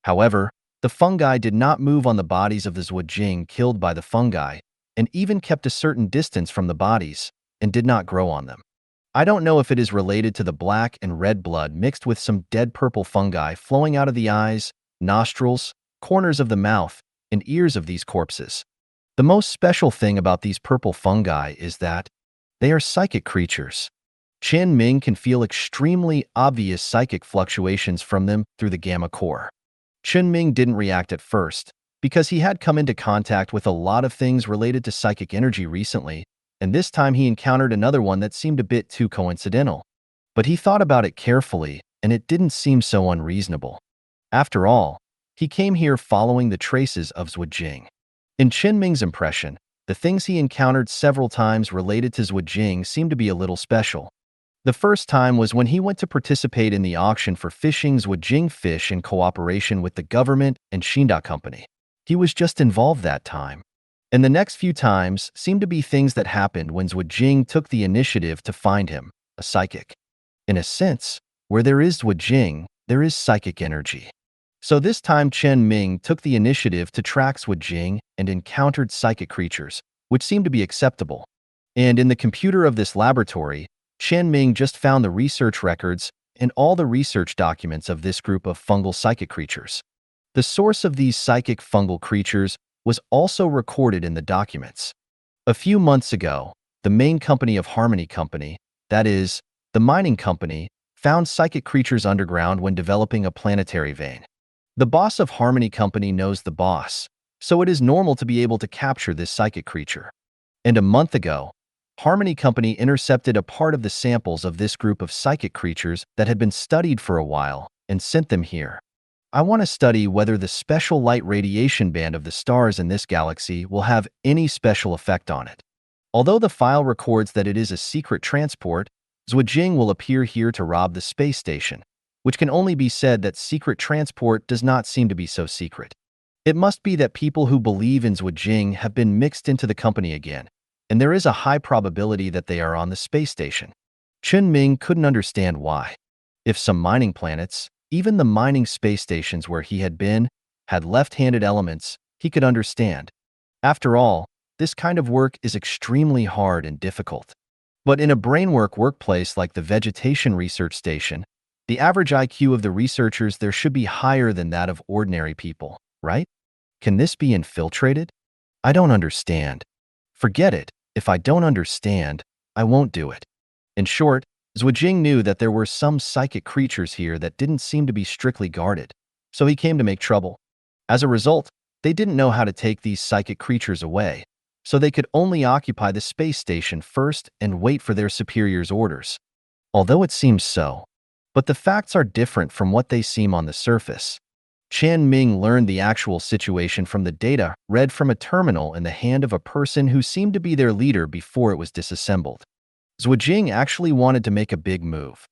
However, the fungi did not move on the bodies of the Wujing killed by the fungi, and even kept a certain distance from the bodies, and did not grow on them. I don't know if it is related to the black and red blood mixed with some dead purple fungi flowing out of the eyes, nostrils, corners of the mouth, and ears of these corpses. The most special thing about these purple fungi is that they are psychic creatures. Chen Ming can feel extremely obvious psychic fluctuations from them through the gamma core. Chen Ming didn't react at first, because he had come into contact with a lot of things related to psychic energy recently, and this time he encountered another one that seemed a bit too coincidental. But he thought about it carefully, and it didn't seem so unreasonable. After all, he came here following the traces of Wujing. In Chen Ming's impression, the things he encountered several times related to Wujing seemed to be a little special. The first time was when he went to participate in the auction for fishing's Wujing fish in cooperation with the government and Shinda Company. He was just involved that time. And the next few times seemed to be things that happened when Wujing took the initiative to find him, a psychic. In a sense, where there is Wujing, there is psychic energy. So this time Chen Ming took the initiative to track Wujing and encountered psychic creatures, which seemed to be acceptable. And in the computer of this laboratory, Chen Ming just found the research records and all the research documents of this group of fungal psychic creatures. The source of these psychic fungal creatures was also recorded in the documents. A few months ago, the main company of Harmony Company, that is, the mining company, found psychic creatures underground when developing a planetary vein. The boss of Harmony Company knows the boss, so it is normal to be able to capture this psychic creature. And a month ago, Harmony Company intercepted a part of the samples of this group of psychic creatures that had been studied for a while and sent them here. I want to study whether the special light radiation band of the stars in this galaxy will have any special effect on it. Although the file records that it is a secret transport, Zhuojing will appear here to rob the space station, which can only be said that secret transport does not seem to be so secret. It must be that people who believe in Zhuojing have been mixed into the company again, and there is a high probability that they are on the space station. Chen Ming couldn't understand why. If some mining planets, even the mining space stations where he had been, had left-handed elements, he could understand. After all, this kind of work is extremely hard and difficult. But in a brainwork workplace like the Vegetation Research Station, the average IQ of the researchers there should be higher than that of ordinary people, right? Can this be infiltrated? I don't understand. Forget it. If I don't understand, I won't do it. In short, Zhuojing knew that there were some psychic creatures here that didn't seem to be strictly guarded, so he came to make trouble. As a result, they didn't know how to take these psychic creatures away, so they could only occupy the space station first and wait for their superiors' orders. Although it seems so, but the facts are different from what they seem on the surface. Chen Ming learned the actual situation from the data read from a terminal in the hand of a person who seemed to be their leader before it was disassembled. Zhuojing actually wanted to make a big move.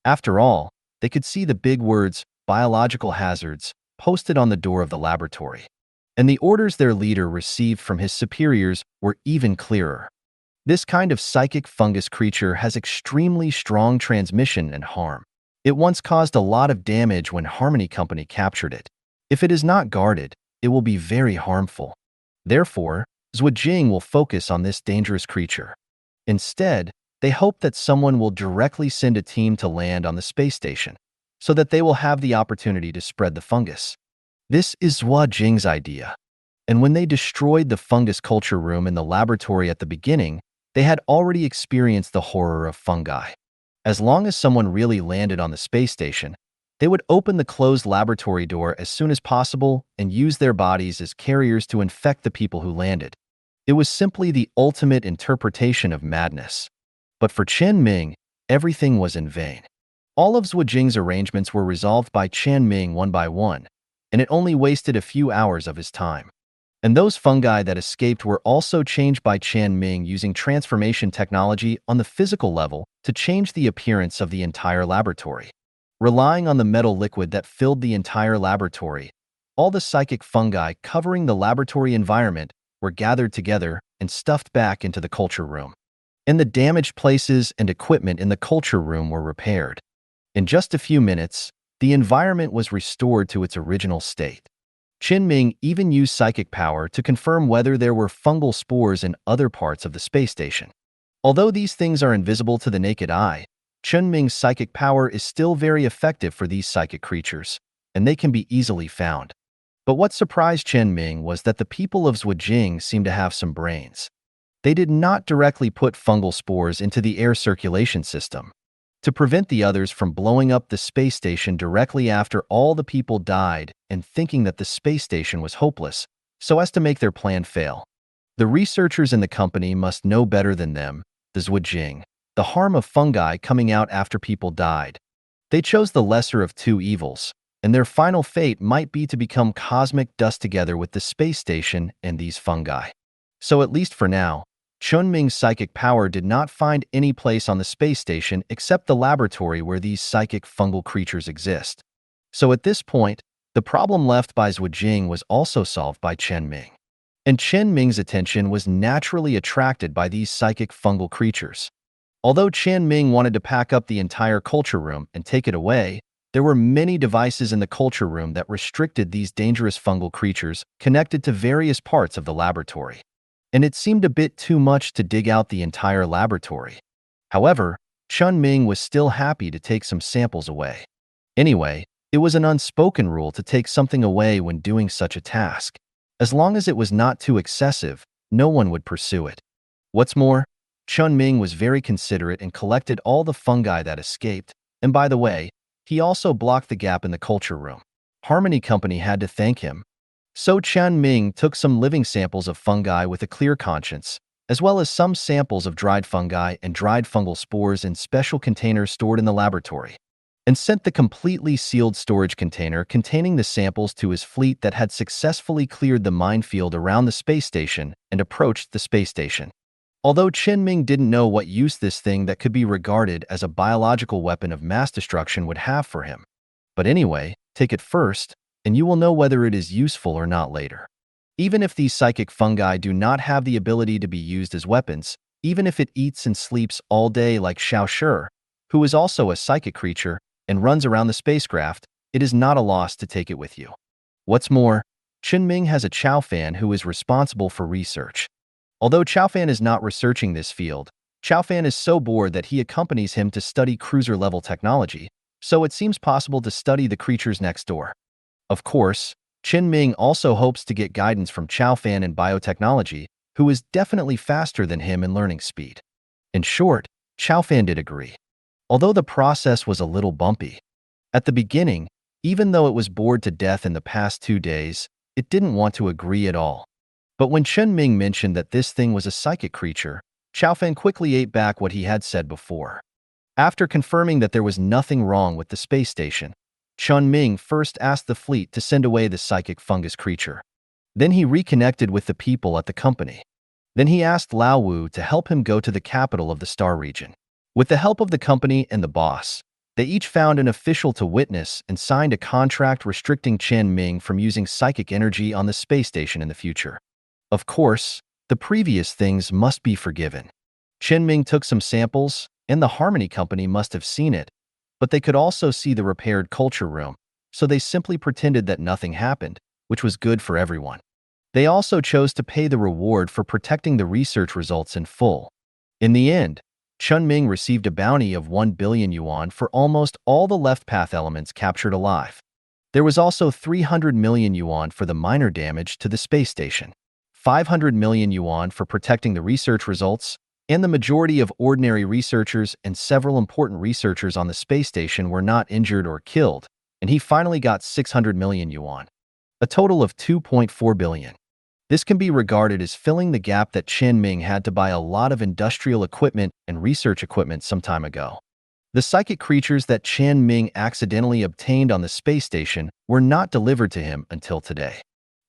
After all, they could see the big words, biological hazards, posted on the door of the laboratory. And the orders their leader received from his superiors were even clearer. This kind of psychic fungus creature has extremely strong transmission and harm. It once caused a lot of damage when Harmony Company captured it. If it is not guarded, it will be very harmful. Therefore, Zhuojing will focus on this dangerous creature. Instead, they hope that someone will directly send a team to land on the space station, so that they will have the opportunity to spread the fungus. This is Zhuojing's idea. And when they destroyed the fungus culture room in the laboratory at the beginning, they had already experienced the horror of fungi. As long as someone really landed on the space station, they would open the closed laboratory door as soon as possible and use their bodies as carriers to infect the people who landed. It was simply the ultimate interpretation of madness. But for Chen Ming, everything was in vain. All of Zhuojing's arrangements were resolved by Chen Ming one by one, and it only wasted a few hours of his time. And those fungi that escaped were also changed by Chen Ming using transformation technology on the physical level to change the appearance of the entire laboratory. Relying on the metal liquid that filled the entire laboratory, all the psychic fungi covering the laboratory environment were gathered together and stuffed back into the culture room. And the damaged places and equipment in the culture room were repaired. In just a few minutes, the environment was restored to its original state. Chen Ming even used psychic power to confirm whether there were fungal spores in other parts of the space station. Although these things are invisible to the naked eye, Chen Ming's psychic power is still very effective for these psychic creatures, and they can be easily found. But what surprised Chen Ming was that the people of Zhuojing seemed to have some brains. They did not directly put fungal spores into the air circulation system. To prevent the others from blowing up the space station directly after all the people died and thinking that the space station was hopeless, so as to make their plan fail. The researchers in the company must know better than them, the Zhuojing, the harm of fungi coming out after people died. They chose the lesser of two evils, and their final fate might be to become cosmic dust together with the space station and these fungi. So at least for now, Chen Ming's psychic power did not find any place on the space station except the laboratory where these psychic fungal creatures exist. So at this point, the problem left by Zhuojing was also solved by Chen Ming. And Chen Ming's attention was naturally attracted by these psychic fungal creatures. Although Chen Ming wanted to pack up the entire culture room and take it away, there were many devices in the culture room that restricted these dangerous fungal creatures connected to various parts of the laboratory. And it seemed a bit too much to dig out the entire laboratory. However, Chen Ming was still happy to take some samples away. Anyway, it was an unspoken rule to take something away when doing such a task. As long as it was not too excessive, no one would pursue it. What's more, Chen Ming was very considerate and collected all the fungi that escaped, and by the way, he also blocked the gap in the culture room. Harmony Company had to thank him. So Chen Ming took some living samples of fungi with a clear conscience, as well as some samples of dried fungi and dried fungal spores in special containers stored in the laboratory, and sent the completely sealed storage container containing the samples to his fleet that had successfully cleared the minefield around the space station and approached the space station. Although Chen Ming didn't know what use this thing that could be regarded as a biological weapon of mass destruction would have for him. But anyway, take it first, and you will know whether it is useful or not later. Even if these psychic fungi do not have the ability to be used as weapons, even if it eats and sleeps all day like Xiao Shi, who is also a psychic creature and runs around the spacecraft, it is not a loss to take it with you. What's more, Chen Ming has a Chao Fan who is responsible for research. Although Chao Fan is not researching this field, Chao Fan is so bored that he accompanies him to study cruiser-level technology, so it seems possible to study the creatures next door. Of course, Chen Ming also hopes to get guidance from Chao Fan in biotechnology, who is definitely faster than him in learning speed. In short, Chao Fan did agree, although the process was a little bumpy. At the beginning, even though it was bored to death in the past 2 days, it didn't want to agree at all. But when Chen Ming mentioned that this thing was a psychic creature, Chao Fan quickly ate back what he had said before. After confirming that there was nothing wrong with the space station, Chen Ming first asked the fleet to send away the psychic fungus creature. Then he reconnected with the people at the company. Then he asked Lao Wu to help him go to the capital of the star region. With the help of the company and the boss, they each found an official to witness and signed a contract restricting Chen Ming from using psychic energy on the space station in the future. Of course, the previous things must be forgiven. Chen Ming took some samples, and the Harmony Company must have seen it, but they could also see the repaired culture room, so they simply pretended that nothing happened, which was good for everyone. They also chose to pay the reward for protecting the research results in full. In the end, Chen Ming received a bounty of 1 billion yuan for almost all the left path elements captured alive. There was also 300 million yuan for the minor damage to the space station, 500 million yuan for protecting the research results, and the majority of ordinary researchers and several important researchers on the space station were not injured or killed, and he finally got 600 million yuan, a total of 2.4 billion. This can be regarded as filling the gap that Chen Ming had to buy a lot of industrial equipment and research equipment some time ago. The psychic creatures that Chen Ming accidentally obtained on the space station were not delivered to him until today.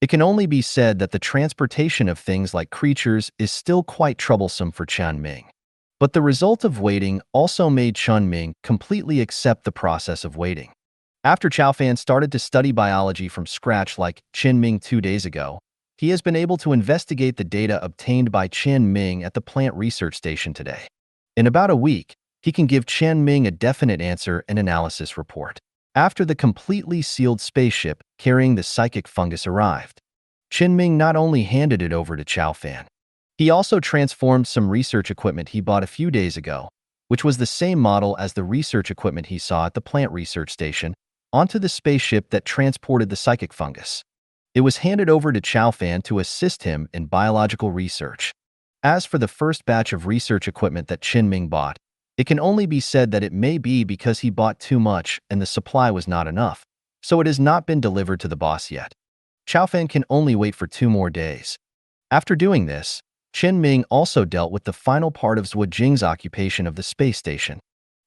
It can only be said that the transportation of things like creatures is still quite troublesome for Chen Ming. But the result of waiting also made Chen Ming completely accept the process of waiting. After Chao Fan started to study biology from scratch like Chen Ming 2 days ago, he has been able to investigate the data obtained by Chen Ming at the plant research station today. In about a week, he can give Chen Ming a definite answer and analysis report. After the completely sealed spaceship carrying the psychic fungus arrived, Chen Ming not only handed it over to Chao Fan, he also transformed some research equipment he bought a few days ago, which was the same model as the research equipment he saw at the plant research station, onto the spaceship that transported the psychic fungus. It was handed over to Chao Fan to assist him in biological research. As for the first batch of research equipment that Chen Ming bought, it can only be said that it may be because he bought too much and the supply was not enough, so it has not been delivered to the boss yet. Chao Fan can only wait for 2 more days. After doing this, Chen Ming also dealt with the final part of Zhuo Jing's occupation of the space station.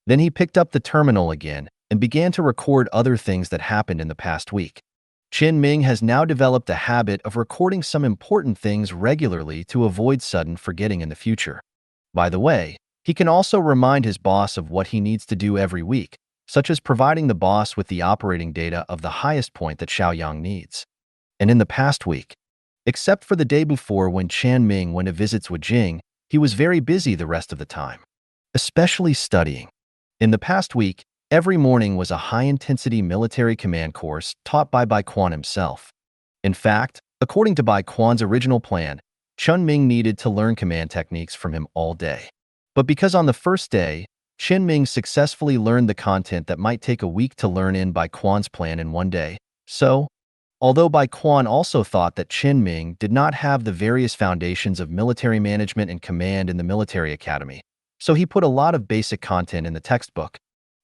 Then he picked up the terminal again and began to record other things that happened in the past week. Chen Ming has now developed a habit of recording some important things regularly to avoid sudden forgetting in the future. By the way, he can also remind his boss of what he needs to do every week, such as providing the boss with the operating data of the highest point that Xiaoyang needs. And in the past week, except for the day before when Chen Ming went to visit Zhuo Jing, he was very busy the rest of the time, especially studying. In the past week, every morning was a high-intensity military command course taught by Bai Quan himself. In fact, according to Bai Quan's original plan, Chen Ming needed to learn command techniques from him all day. But because on the first day, Chen Ming successfully learned the content that might take a week to learn in Bai Quan's plan in 1 day, so Although Bai Quan also thought that Chen Ming did not have the various foundations of military management and command in the military academy, so he put a lot of basic content in the textbook.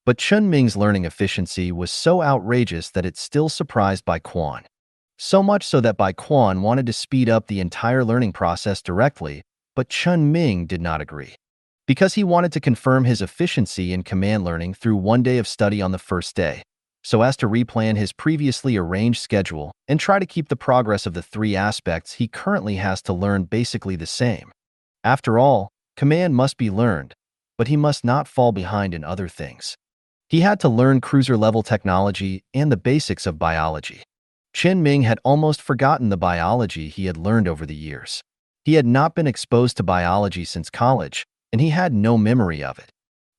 But Chen Ming's learning efficiency was so outrageous that it still surprised Bai Quan. So much so that Bai Quan wanted to speed up the entire learning process directly, but Chen Ming did not agree. Because he wanted to confirm his efficiency in command learning through one day of study on the first day, so as to replan his previously arranged schedule and try to keep the progress of the three aspects he currently has to learn basically the same. After all, command must be learned, but he must not fall behind in other things. He had to learn cruiser-level technology and the basics of biology. Chen Ming had almost forgotten the biology he had learned over the years. He had not been exposed to biology since college, and he had no memory of it.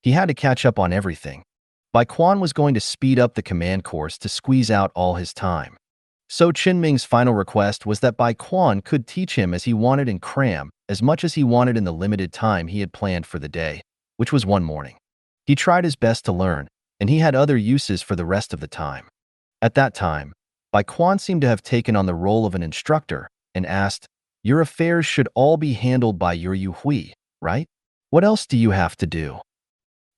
He had to catch up on everything. Bai Quan was going to speed up the command course to squeeze out all his time. So Chen Ming's final request was that Bai Quan could teach him as he wanted and cram as much as he wanted in the limited time he had planned for the day, which was one morning. He tried his best to learn, and he had other uses for the rest of the time. At that time, Bai Quan seemed to have taken on the role of an instructor and asked, "Your affairs should all be handled by your Yu Hui, right? What else do you have to do?"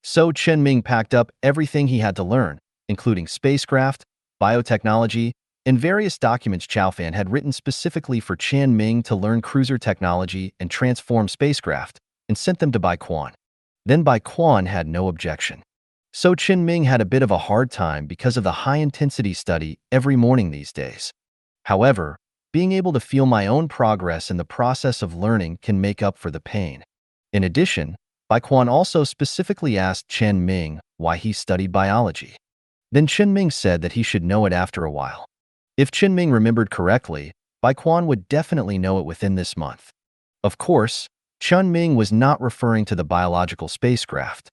So Chen Ming packed up everything he had to learn, including spacecraft, biotechnology, and various documents Chao Fan had written specifically for Chen Ming to learn cruiser technology and transform spacecraft, and sent them to Bai Quan. Then Bai Quan had no objection. So Chen Ming had a bit of a hard time because of the high-intensity study every morning these days. However, being able to feel my own progress in the process of learning can make up for the pain. In addition, Bai Quan also specifically asked Chen Ming why he studied biology. Then Chen Ming said that he should know it after a while. If Chen Ming remembered correctly, Bai Quan would definitely know it within this month. Of course, Chen Ming was not referring to the biological spacecraft.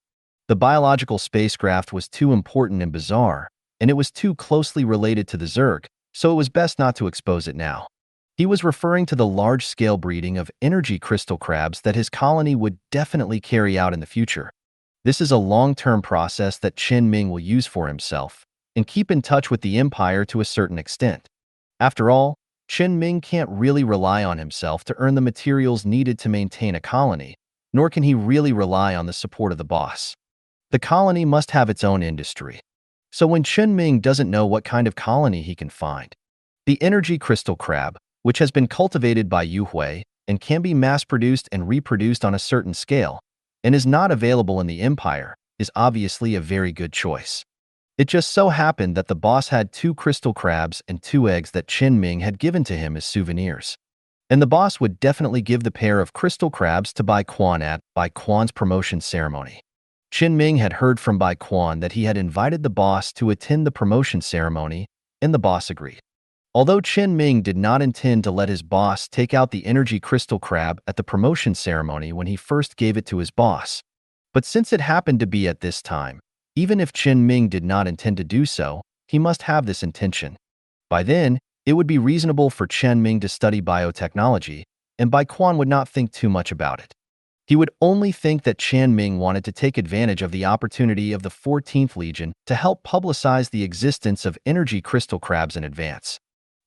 The biological spacecraft was too important and bizarre, and it was too closely related to the Zerg, so it was best not to expose it now. He was referring to the large-scale breeding of energy crystal crabs that his colony would definitely carry out in the future. This is a long-term process that Chen Ming will use for himself and keep in touch with the Empire to a certain extent. After all, Chen Ming can't really rely on himself to earn the materials needed to maintain a colony, nor can he really rely on the support of the boss. The colony must have its own industry. So when Chen Ming doesn't know what kind of colony he can find, the energy crystal crab, which has been cultivated by Yu Hui and can be mass-produced and reproduced on a certain scale, and is not available in the Empire, is obviously a very good choice. It just so happened that the boss had 2 crystal crabs and 2 eggs that Chen Ming had given to him as souvenirs. And the boss would definitely give the pair of crystal crabs to Bai Quan at Bai Quan's promotion ceremony. Chen Ming had heard from Bai Quan that he had invited the boss to attend the promotion ceremony, and the boss agreed. Although Chen Ming did not intend to let his boss take out the energy crystal crab at the promotion ceremony when he first gave it to his boss, but since it happened to be at this time, even if Chen Ming did not intend to do so, he must have this intention. By then, it would be reasonable for Chen Ming to study biotechnology, and Bai Quan would not think too much about it. He would only think that Chen Ming wanted to take advantage of the opportunity of the 14th Legion to help publicize the existence of energy crystal crabs in advance.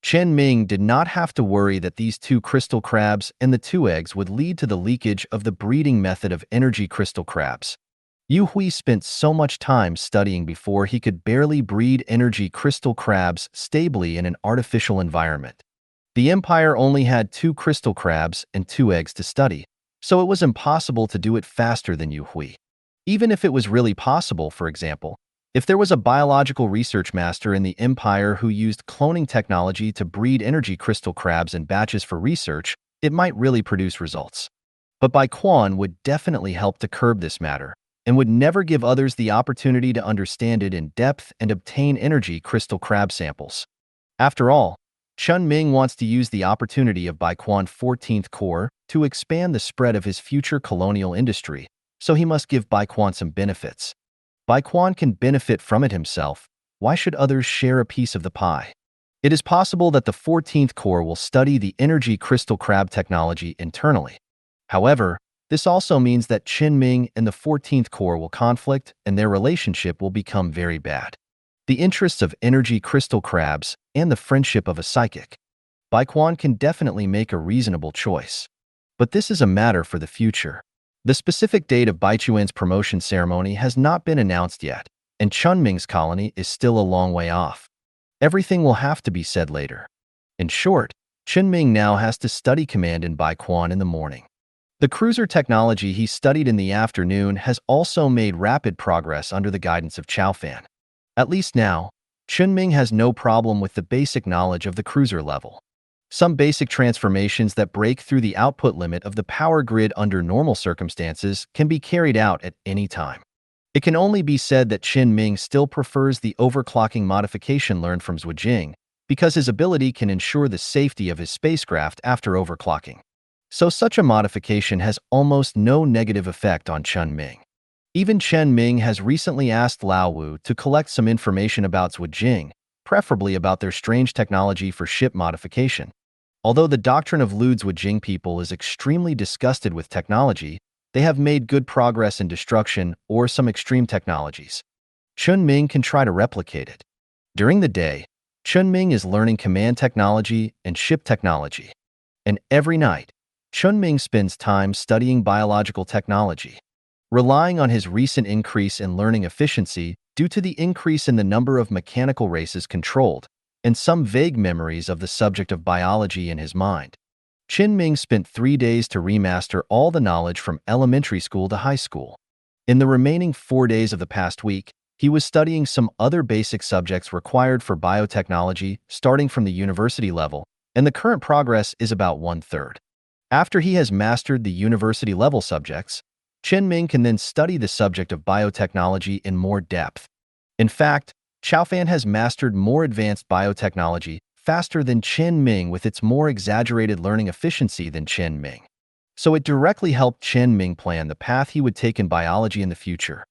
Chen Ming did not have to worry that these 2 crystal crabs and the 2 eggs would lead to the leakage of the breeding method of energy crystal crabs. Yu Hui spent so much time studying before he could barely breed energy crystal crabs stably in an artificial environment. The Empire only had 2 crystal crabs and 2 eggs to study, so it was impossible to do it faster than Yu Hui. Even if it was really possible, for example, if there was a biological research master in the Empire who used cloning technology to breed energy crystal crabs in batches for research, it might really produce results. But Bai Quan would definitely help to curb this matter, and would never give others the opportunity to understand it in depth and obtain energy crystal crab samples. After all, Chen Ming wants to use the opportunity of Bai Quan's 14th Corps to expand the spread of his future colonial industry, so he must give Bai Quan some benefits. Bai Quan can benefit from it himself. Why should others share a piece of the pie? It is possible that the 14th Corps will study the energy crystal crab technology internally. However, this also means that Chen Ming and the 14th Corps will conflict and their relationship will become very bad. the interests of energy crystal crabs, and the friendship of a psychic. Baikuan can definitely make a reasonable choice. But this is a matter for the future. The specific date of Baichuan's promotion ceremony has not been announced yet, and Chen Ming's colony is still a long way off. Everything will have to be said later. In short, Chen Ming now has to study command in Baikuan in the morning. The cruiser technology he studied in the afternoon has also made rapid progress under the guidance of Chao Fan. At least now, Chen Ming has no problem with the basic knowledge of the cruiser level. Some basic transformations that break through the output limit of the power grid under normal circumstances can be carried out at any time. It can only be said that Chen Ming still prefers the overclocking modification learned from Zhu Jing, because his ability can ensure the safety of his spacecraft after overclocking. So such a modification has almost no negative effect on Chen Ming. Even Chen Ming has recently asked Lao Wu to collect some information about Zhu Jing, preferably about their strange technology for ship modification. Although the doctrine of Lu Zhu Jing people is extremely disgusted with technology, they have made good progress in destruction or some extreme technologies. Chen Ming can try to replicate it. During the day, Chen Ming is learning command technology and ship technology. And every night, Chen Ming spends time studying biological technology. Relying on his recent increase in learning efficiency due to the increase in the number of mechanical races controlled, and some vague memories of the subject of biology in his mind, Chen Ming spent 3 days to remaster all the knowledge from elementary school to high school. In the remaining 4 days of the past week, he was studying some other basic subjects required for biotechnology starting from the university level, and the current progress is about 1/3. After he has mastered the university level subjects, Chen Ming can then study the subject of biotechnology in more depth. In fact, Chao Fan has mastered more advanced biotechnology faster than Chen Ming with its more exaggerated learning efficiency than Chen Ming. So it directly helped Chen Ming plan the path he would take in biology in the future.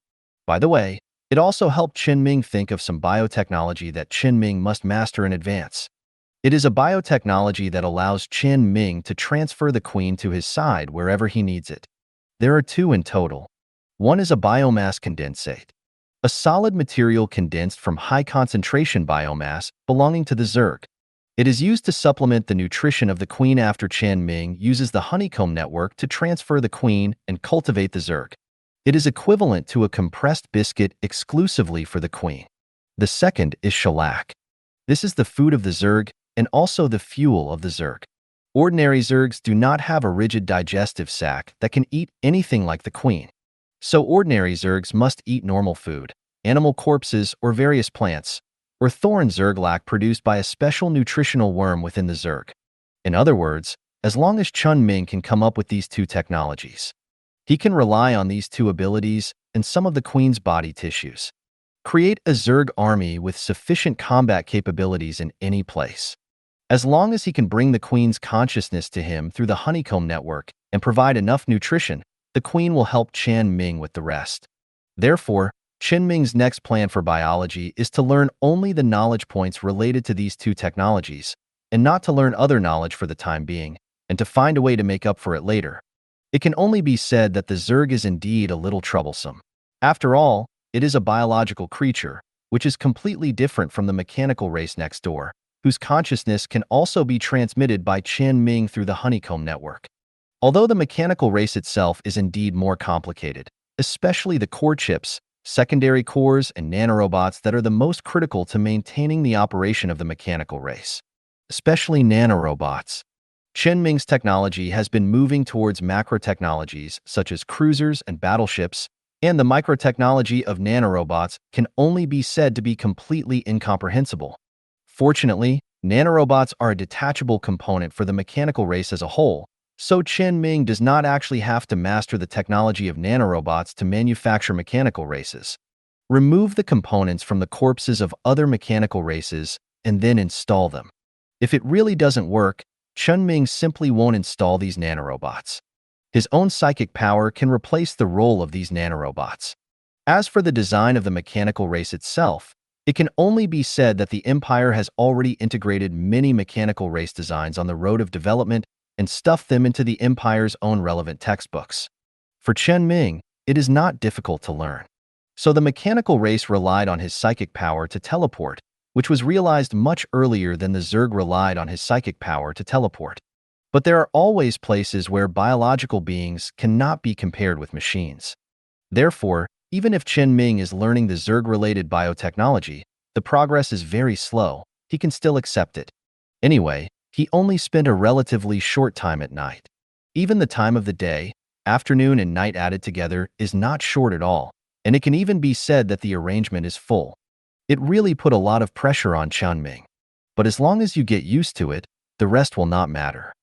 By the way, it also helped Chen Ming think of some biotechnology that Chen Ming must master in advance. It is a biotechnology that allows Chen Ming to transfer the queen to his side wherever he needs it. There are 2 in total. One is a biomass condensate, a solid material condensed from high-concentration biomass belonging to the zerg. It is used to supplement the nutrition of the queen after Chen Ming uses the honeycomb network to transfer the queen and cultivate the zerg. It is equivalent to a compressed biscuit exclusively for the queen. The second is shellac. This is the food of the zerg and also the fuel of the zerg. Ordinary zergs do not have a rigid digestive sac that can eat anything like the queen. So ordinary zergs must eat normal food, animal corpses or various plants, or thorn zerglac produced by a special nutritional worm within the zerg. In other words, as long as Chen Ming can come up with these 2 technologies, he can rely on these 2 abilities and some of the queen's body tissues. Create a zerg army with sufficient combat capabilities in any place. As long as he can bring the queen's consciousness to him through the honeycomb network and provide enough nutrition, the queen will help Chen Ming with the rest. Therefore, Chen Ming's next plan for biology is to learn only the knowledge points related to these 2 technologies, and not to learn other knowledge for the time being, and to find a way to make up for it later. It can only be said that the zerg is indeed a little troublesome. After all, it is a biological creature, which is completely different from the mechanical race next door, whose consciousness can also be transmitted by Chen Ming through the honeycomb network. Although the mechanical race itself is indeed more complicated, especially the core chips, secondary cores, and nanorobots that are the most critical to maintaining the operation of the mechanical race. Especially nanorobots. Chen Ming's technology has been moving towards macro technologies such as cruisers and battleships, and the microtechnology of nanorobots can only be said to be completely incomprehensible. Fortunately, nanorobots are a detachable component for the mechanical race as a whole, so Chen Ming does not actually have to master the technology of nanorobots to manufacture mechanical races. Remove the components from the corpses of other mechanical races and then install them. If it really doesn't work, Chen Ming simply won't install these nanorobots. His own psychic power can replace the role of these nanorobots. As for the design of the mechanical race itself, it can only be said that the Empire has already integrated many mechanical race designs on the road of development and stuffed them into the Empire's own relevant textbooks. For Chen Ming, it is not difficult to learn. So the mechanical race relied on his psychic power to teleport, which was realized much earlier than the Zerg relied on his psychic power to teleport. But there are always places where biological beings cannot be compared with machines. Therefore, even if Chen Ming is learning the Zerg-related biotechnology, the progress is very slow. He can still accept it. Anyway, he only spent a relatively short time at night. Even the time of the day, afternoon and night added together, is not short at all, and it can even be said that the arrangement is full. It really put a lot of pressure on Chen Ming. But as long as you get used to it, the rest will not matter.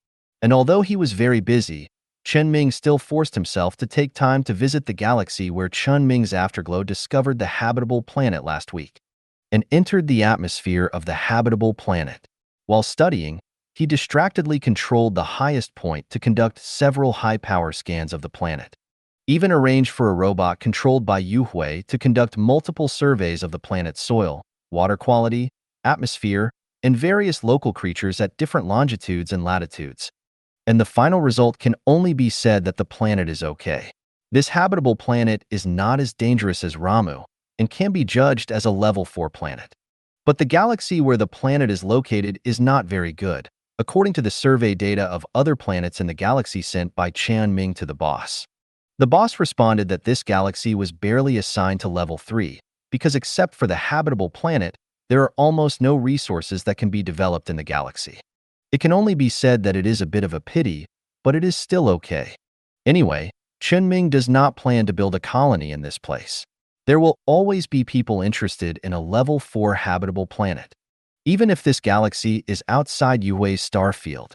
And although he was very busy, Chen Ming still forced himself to take time to visit the galaxy where Chen Ming's afterglow discovered the habitable planet last week, and entered the atmosphere of the habitable planet. While studying, he distractedly controlled the highest point to conduct several high-power scans of the planet. Even arranged for a robot controlled by Yu Hui to conduct multiple surveys of the planet's soil, water quality, atmosphere, and various local creatures at different longitudes and latitudes. And the final result can only be said that the planet is okay. This habitable planet is not as dangerous as Ramu, and can be judged as a level 4 planet. But the galaxy where the planet is located is not very good, according to the survey data of other planets in the galaxy sent by Chen Ming to the boss. The boss responded that this galaxy was barely assigned to level 3, because except for the habitable planet, there are almost no resources that can be developed in the galaxy. It can only be said that it is a bit of a pity, but it is still okay. Anyway, Chen Ming does not plan to build a colony in this place. There will always be people interested in a level 4 habitable planet, even if this galaxy is outside Yuhui's star field.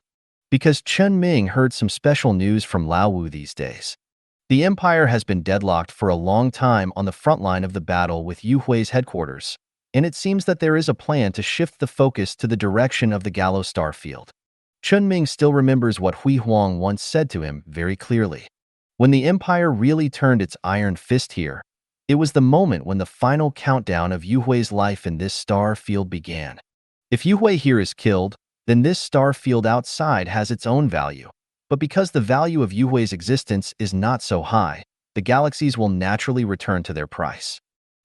Because Chen Ming heard some special news from Laowu these days. The Empire has been deadlocked for a long time on the front line of the battle with Yuhui's headquarters, and it seems that there is a plan to shift the focus to the direction of the Gallo star field. Chen Ming still remembers what Hui Huang once said to him very clearly. When the Empire really turned its iron fist here, it was the moment when the final countdown of Yuhui's life in this star field began. If Yuhui here is killed, then this star field outside has its own value. But because the value of Yuhui's existence is not so high, the galaxies will naturally return to their price.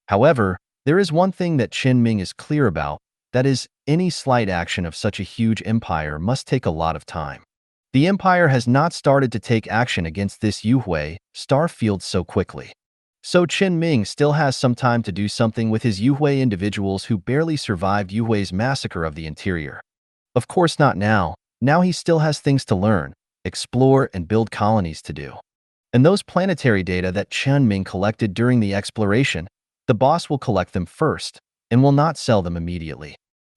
However, there is one thing that Chen Ming is clear about, that is, any slight action of such a huge empire must take a lot of time. The empire has not started to take action against this Yuhui star field so quickly. So Chen Ming still has some time to do something with his Yuhui individuals who barely survived Yuhui's massacre of the interior. Of course not now. Now he still has things to learn, explore, and build colonies to do. And those planetary data that Chen Ming collected during the exploration, the boss will collect them first, and will not sell them immediately.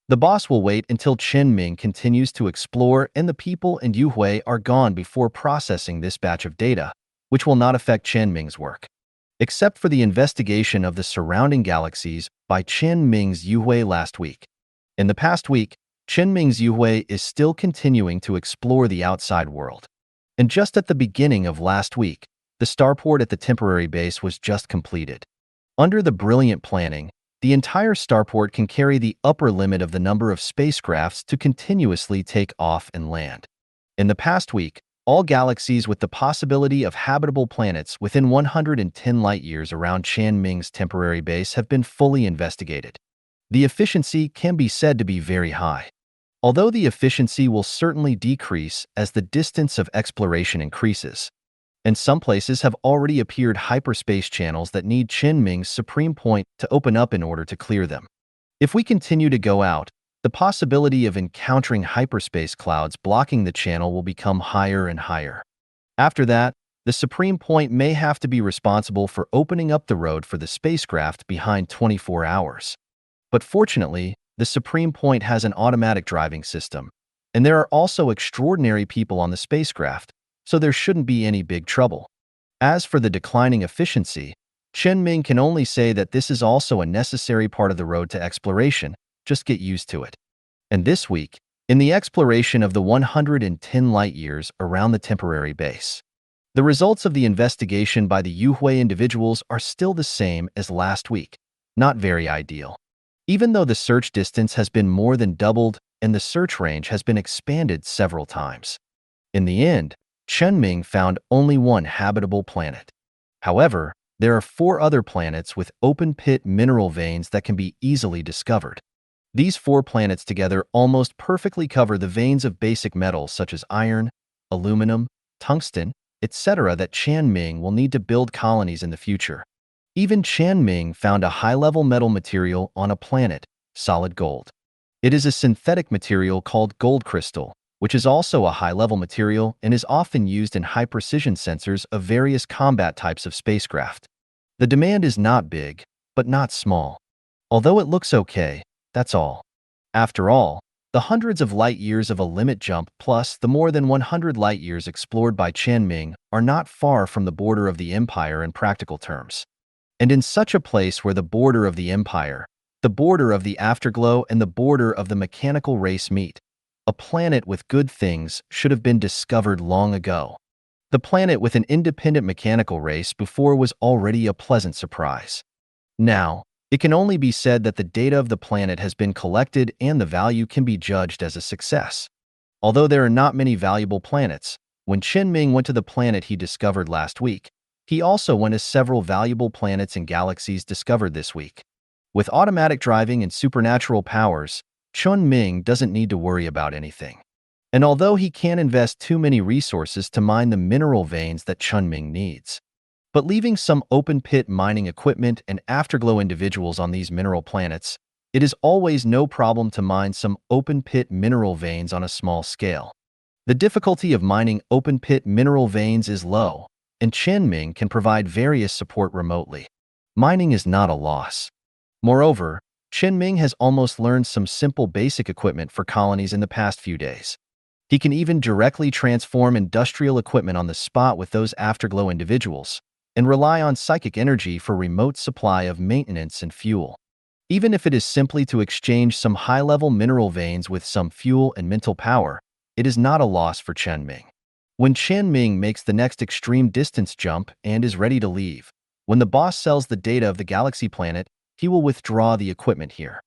The boss will wait until Chen Ming continues to explore and the people and Yuhui are gone before processing this batch of data, which will not affect Chen Ming's work. Except for the investigation of the surrounding galaxies by Chen Ming's Yuhui last week. In the past week, Chen Ming's Yuhui is still continuing to explore the outside world. And just at the beginning of last week, the starport at the temporary base was just completed. Under the brilliant planning, the entire starport can carry the upper limit of the number of spacecrafts to continuously take off and land. In the past week, all galaxies with the possibility of habitable planets within 110 light-years around Chen Ming's temporary base have been fully investigated. The efficiency can be said to be very high. Although the efficiency will certainly decrease as the distance of exploration increases. And some places have already appeared hyperspace channels that need Chen Ming's supreme point to open up in order to clear them. If we continue to go out, the possibility of encountering hyperspace clouds blocking the channel will become higher and higher. After that, the supreme point may have to be responsible for opening up the road for the spacecraft behind 24 hours. But fortunately, the supreme point has an automatic driving system, and there are also extraordinary people on the spacecraft, so there shouldn't be any big trouble. As for the declining efficiency, Chen Ming can only say that this is also a necessary part of the road to exploration. Just get used to it. And this week, in the exploration of the 110 light-years around the temporary base, the results of the investigation by the Yuhui individuals are still the same as last week, not very ideal. Even though the search distance has been more than doubled and the search range has been expanded several times. In the end, Chen Ming found only one habitable planet. However, There are 4 other planets with open-pit mineral veins that can be easily discovered. These 4 planets together almost perfectly cover the veins of basic metals such as iron, aluminum, tungsten, etc. that Chen Ming will need to build colonies in the future. Even Chen Ming found a high-level metal material on a planet, solid gold. It is a synthetic material called gold crystal, which is also a high-level material and is often used in high-precision sensors of various combat types of spacecraft. The demand is not big, but not small. Although it looks okay, that's all. After all, the hundreds of light-years of a limit jump plus the more than 100 light-years explored by Chen Ming are not far from the border of the Empire in practical terms. And in such a place where the border of the Empire, the border of the Afterglow, and the border of the mechanical race meet, a planet with good things should have been discovered long ago. The planet with an independent mechanical race before was already a pleasant surprise. Now, it can only be said that the data of the planet has been collected and the value can be judged as a success. Although there are not many valuable planets, when Chen Ming went to the planet he discovered last week, he also went to several valuable planets and galaxies discovered this week. With automatic driving and supernatural powers, Chen Ming doesn't need to worry about anything. And although he can't invest too many resources to mine the mineral veins that Chen Ming needs, but leaving some open-pit mining equipment and afterglow individuals on these mineral planets, it is always no problem to mine some open-pit mineral veins on a small scale. The difficulty of mining open-pit mineral veins is low, and Chen Ming can provide various support remotely. Mining is not a loss. Moreover, Chen Ming has almost learned some simple basic equipment for colonies in the past few days. He can even directly transform industrial equipment on the spot with those afterglow individuals, and rely on psychic energy for remote supply of maintenance and fuel. Even if it is simply to exchange some high-level mineral veins with some fuel and mental power, it is not a loss for Chen Ming. When Chen Ming makes the next extreme distance jump and is ready to leave, when the boss sells the data of the galaxy planet, he will withdraw the equipment here.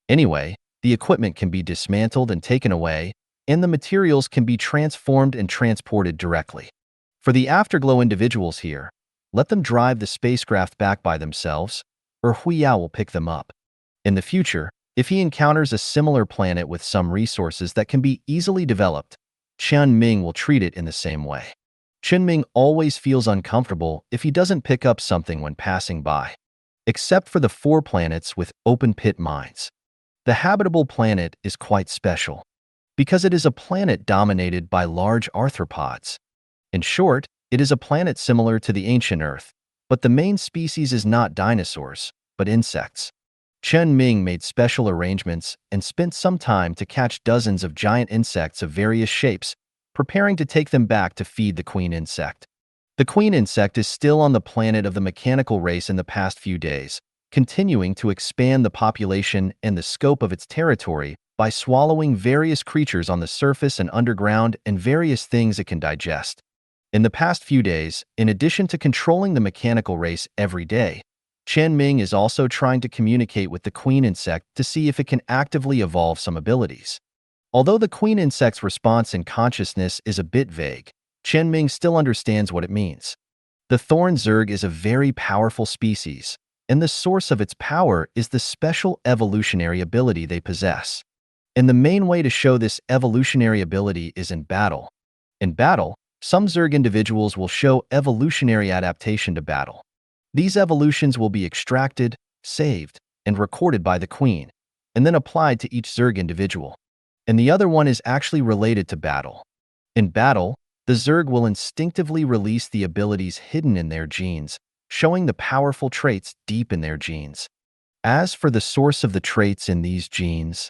Anyway, the equipment can be dismantled and taken away, and the materials can be transformed and transported directly. For the afterglow individuals here, let them drive the spacecraft back by themselves, or Huiyao will pick them up. In the future, if he encounters a similar planet with some resources that can be easily developed, Chen Ming will treat it in the same way. Chen Ming always feels uncomfortable if he doesn't pick up something when passing by. Except for the 4 planets with open-pit mines. The habitable planet is quite special, because it is a planet dominated by large arthropods. In short, it is a planet similar to the ancient Earth, but the main species is not dinosaurs, but insects. Chen Ming made special arrangements and spent some time to catch dozens of giant insects of various shapes, preparing to take them back to feed the queen insect. The queen insect is still on the planet of the mechanical race in the past few days, continuing to expand the population and the scope of its territory by swallowing various creatures on the surface and underground and various things it can digest. In the past few days, in addition to controlling the mechanical race every day, Chen Ming is also trying to communicate with the queen insect to see if it can actively evolve some abilities. Although the queen insect's response in consciousness is a bit vague, Chen Ming still understands what it means. The thorn zerg is a very powerful species, and the source of its power is the special evolutionary ability they possess. And the main way to show this evolutionary ability is in battle. In battle, some zerg individuals will show evolutionary adaptation to battle. These evolutions will be extracted, saved, and recorded by the queen, and then applied to each zerg individual. And the other one is actually related to battle. In battle, the zerg will instinctively release the abilities hidden in their genes, showing the powerful traits deep in their genes. As for the source of the traits in these genes,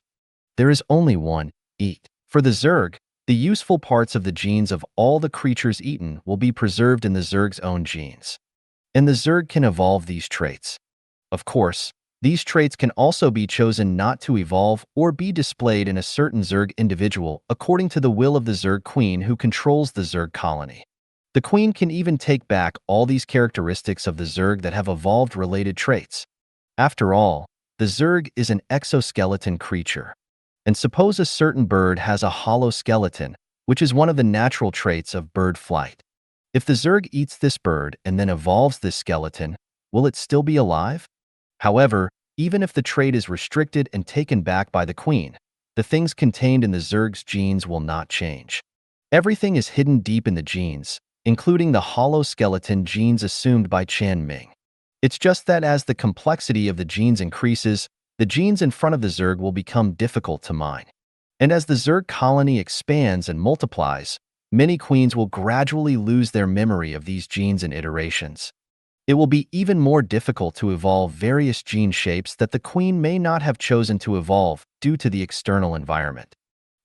there is only one: eat. For the zerg, the useful parts of the genes of all the creatures eaten will be preserved in the zerg's own genes. And the zerg can evolve these traits. Of course, these traits can also be chosen not to evolve or be displayed in a certain zerg individual according to the will of the zerg queen who controls the zerg colony. The queen can even take back all these characteristics of the zerg that have evolved related traits. After all, the zerg is an exoskeleton creature. And suppose a certain bird has a hollow skeleton, which is one of the natural traits of bird flight. If the zerg eats this bird and then evolves this skeleton, will it still be alive? However, even if the trait is restricted and taken back by the queen, the things contained in the Zerg's genes will not change. Everything is hidden deep in the genes, including the hollow skeleton genes assumed by Chen Ming. It's just that as the complexity of the genes increases, the genes in front of the Zerg will become difficult to mine. And as the Zerg colony expands and multiplies, many queens will gradually lose their memory of these genes and iterations. It will be even more difficult to evolve various gene shapes that the queen may not have chosen to evolve due to the external environment.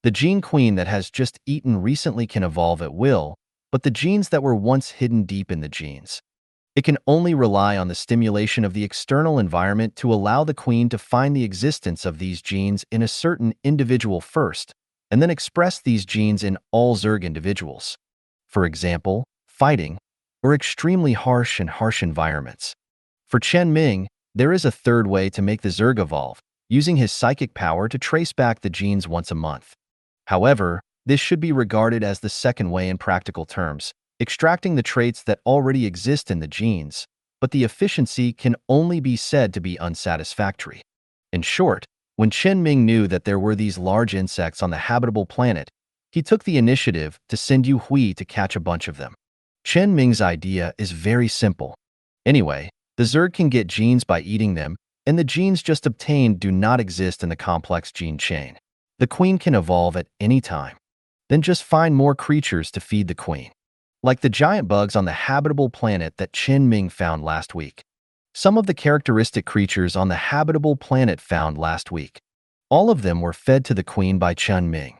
The gene queen that has just eaten recently can evolve at will, but the genes that were once hidden deep in the genes. It can only rely on the stimulation of the external environment to allow the queen to find the existence of these genes in a certain individual first, and then express these genes in all Zerg individuals. For example, fighting, or extremely harsh environments. For Chen Ming, there is a third way to make the Zerg evolve, using his psychic power to trace back the genes once a month. However, this should be regarded as the second way in practical terms, extracting the traits that already exist in the genes, but the efficiency can only be said to be unsatisfactory. In short, when Chen Ming knew that there were these large insects on the habitable planet, he took the initiative to send Yu Hui to catch a bunch of them. Chen Ming's idea is very simple. Anyway, the Zerg can get genes by eating them, and the genes just obtained do not exist in the complex gene chain. The queen can evolve at any time. Then just find more creatures to feed the queen. Like the giant bugs on the habitable planet that Chen Ming found last week. Some of the characteristic creatures on the habitable planet found last week. All of them were fed to the queen by Chen Ming.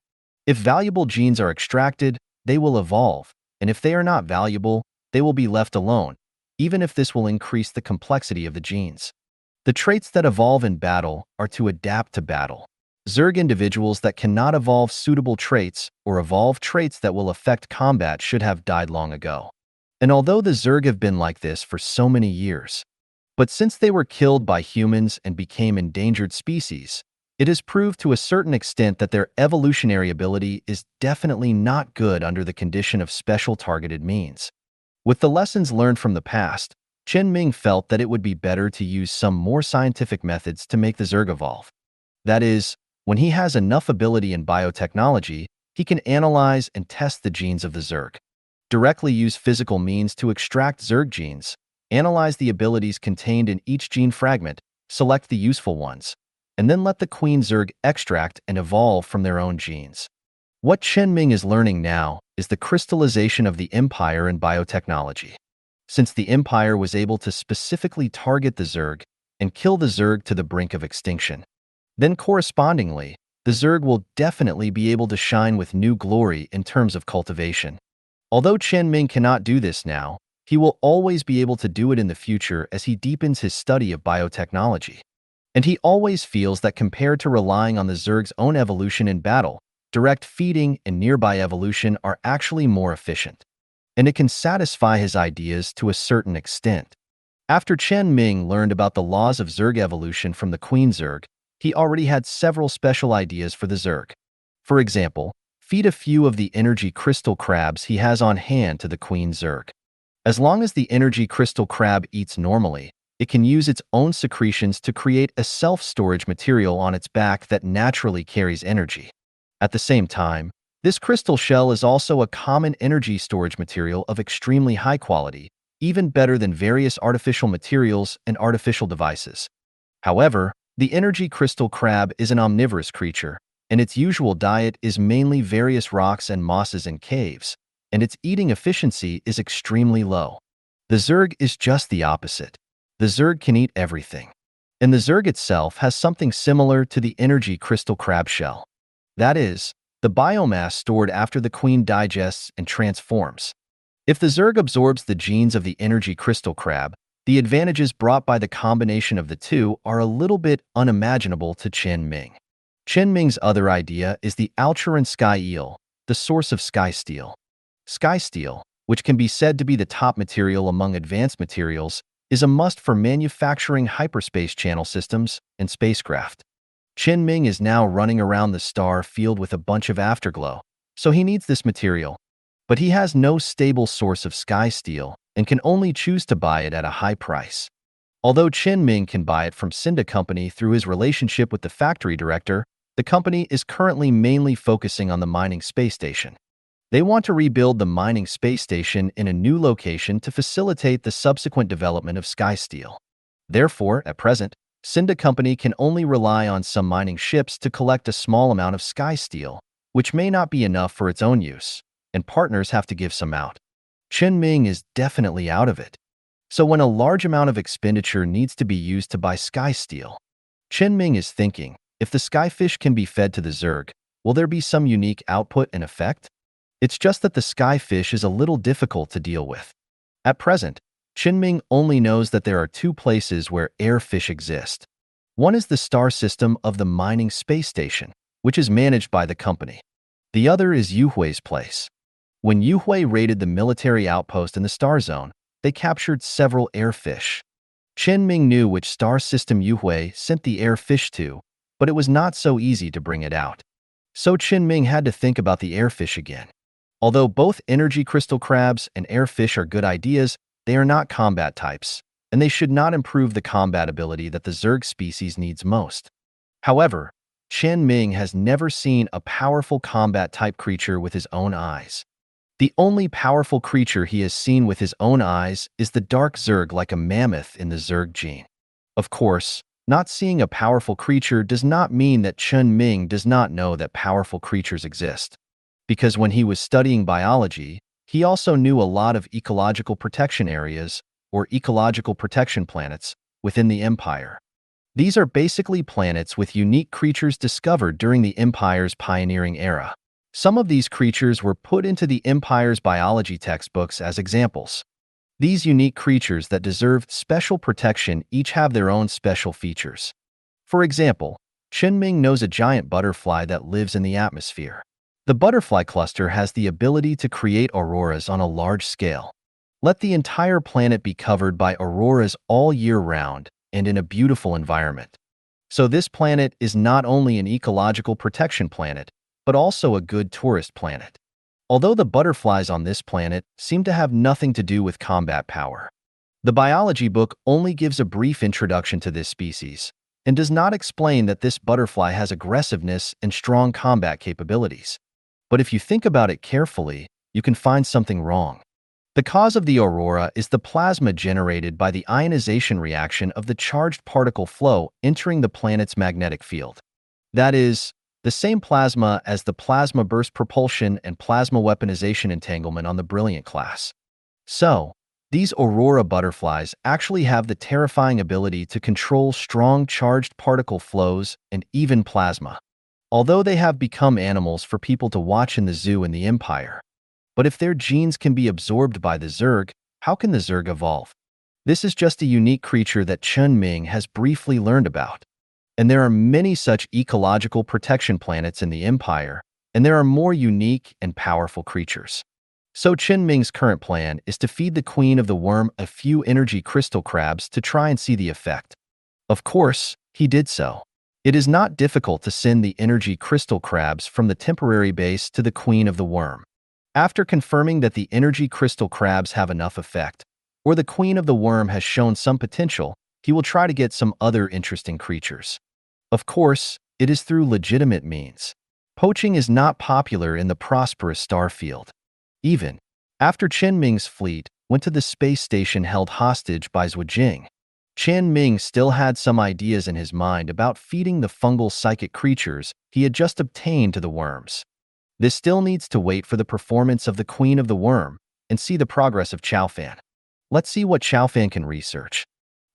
If valuable genes are extracted, they will evolve, and if they are not valuable, they will be left alone, even if this will increase the complexity of the genes. The traits that evolve in battle are to adapt to battle. Zerg individuals that cannot evolve suitable traits or evolve traits that will affect combat should have died long ago. And although the Zerg have been like this for so many years, but since they were killed by humans and became endangered species, it is proved to a certain extent that their evolutionary ability is definitely not good under the condition of special targeted means. With the lessons learned from the past, Chen Ming felt that it would be better to use some more scientific methods to make the Zerg evolve. That is, when he has enough ability in biotechnology, he can analyze and test the genes of the Zerg. Directly use physical means to extract Zerg genes, analyze the abilities contained in each gene fragment, select the useful ones, and then let the Queen Zerg extract and evolve from their own genes. What Chen Ming is learning now is the crystallization of the Empire in biotechnology. Since the Empire was able to specifically target the Zerg and kill the Zerg to the brink of extinction, then correspondingly, the Zerg will definitely be able to shine with new glory in terms of cultivation. Although Chen Ming cannot do this now, he will always be able to do it in the future as he deepens his study of biotechnology. And he always feels that compared to relying on the Zerg's own evolution in battle, direct feeding and nearby evolution are actually more efficient. And it can satisfy his ideas to a certain extent. After Chen Ming learned about the laws of Zerg evolution from the Queen Zerg, he already had several special ideas for the Zerg. For example, feed a few of the energy crystal crabs he has on hand to the Queen Zerg. As long as the energy crystal crab eats normally, it can use its own secretions to create a self-storage material on its back that naturally carries energy. At the same time, this crystal shell is also a common energy storage material of extremely high quality, even better than various artificial materials and artificial devices. However, the energy crystal crab is an omnivorous creature, and its usual diet is mainly various rocks and mosses in caves, and its eating efficiency is extremely low. The Zerg is just the opposite. The Zerg can eat everything. And the Zerg itself has something similar to the energy crystal crab shell. That is, the biomass stored after the queen digests and transforms. If the Zerg absorbs the genes of the energy crystal crab, the advantages brought by the combination of the two are a little bit unimaginable to Chen Ming. Chen Ming's other idea is the Alturan sky eel, the source of sky steel. Sky steel, which can be said to be the top material among advanced materials, is a must for manufacturing hyperspace channel systems and spacecraft. Chen Ming is now running around the star field with a bunch of afterglow, so he needs this material. But he has no stable source of sky steel and can only choose to buy it at a high price. Although Chen Ming can buy it from Cinda Company through his relationship with the factory director, the company is currently mainly focusing on the mining space station. They want to rebuild the mining space station in a new location to facilitate the subsequent development of Sky Steel. Therefore, at present, Cinda Company can only rely on some mining ships to collect a small amount of Sky Steel, which may not be enough for its own use, and partners have to give some out. Chen Ming is definitely out of it. So when a large amount of expenditure needs to be used to buy Sky Steel, Chen Ming is thinking, if the Skyfish can be fed to the Zerg, will there be some unique output and effect? It's just that the Skyfish is a little difficult to deal with. At present, Chen Ming only knows that there are two places where airfish exist. One is the star system of the mining space station, which is managed by the company. The other is Yuhui's place. When Yuhui raided the military outpost in the star zone, they captured several airfish. Chen Ming knew which star system Yuhui sent the airfish to, but it was not so easy to bring it out. So Chen Ming had to think about the airfish again. Although both energy crystal crabs and airfish are good ideas, they are not combat types, and they should not improve the combat ability that the Zerg species needs most. However, Chen Ming has never seen a powerful combat type creature with his own eyes. The only powerful creature he has seen with his own eyes is the dark Zerg like a mammoth in the Zerg gene. Of course, not seeing a powerful creature does not mean that Chen Ming does not know that powerful creatures exist. Because when he was studying biology, he also knew a lot of ecological protection areas, or ecological protection planets, within the Empire. These are basically planets with unique creatures discovered during the Empire's pioneering era. Some of these creatures were put into the Empire's biology textbooks as examples. These unique creatures that deserve special protection each have their own special features. For example, Chen Ming knows a giant butterfly that lives in the atmosphere. The butterfly cluster has the ability to create auroras on a large scale. Let the entire planet be covered by auroras all year round and in a beautiful environment. So this planet is not only an ecological protection planet, but also a good tourist planet. Although the butterflies on this planet seem to have nothing to do with combat power. The biology book only gives a brief introduction to this species and does not explain that this butterfly has aggressiveness and strong combat capabilities. But if you think about it carefully, you can find something wrong. The cause of the aurora is the plasma generated by the ionization reaction of the charged particle flow entering the planet's magnetic field. That is, the same plasma as the plasma burst propulsion and plasma weaponization entanglement on the Brilliant class. So, these aurora butterflies actually have the terrifying ability to control strong charged particle flows and even plasma. Although they have become animals for people to watch in the zoo in the Empire. But if their genes can be absorbed by the Zerg, how can the Zerg evolve? This is just a unique creature that Chen Ming has briefly learned about. And there are many such ecological protection planets in the Empire, and there are more unique and powerful creatures. So Chen Ming's current plan is to feed the Queen of the Worm a few energy crystal crabs to try and see the effect. Of course, he did so. It is not difficult to send the energy crystal crabs from the temporary base to the Queen of the Worm. After confirming that the energy crystal crabs have enough effect, or the Queen of the Worm has shown some potential, he will try to get some other interesting creatures. Of course, it is through legitimate means. Poaching is not popular in the prosperous star field. Even after Chen Ming's fleet went to the space station held hostage by Zhuijing, Chen Ming still had some ideas in his mind about feeding the fungal psychic creatures he had just obtained to the worms. This still needs to wait for the performance of the Queen of the Worm and see the progress of Chaofan. Let's see what Chaofan can research.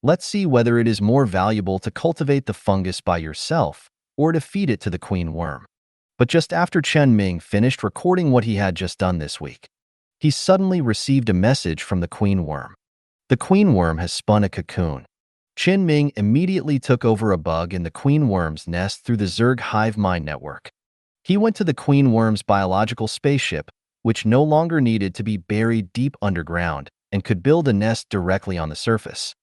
Let's see whether it is more valuable to cultivate the fungus by yourself or to feed it to the Queen Worm. But just after Chen Ming finished recording what he had just done this week, he suddenly received a message from the Queen Worm. The Queen Worm has spun a cocoon. Chen Ming immediately took over a bug in the Queen Worm's nest through the Zerg hive mind network. He went to the Queen Worm's biological spaceship, which no longer needed to be buried deep underground and could build a nest directly on the surface.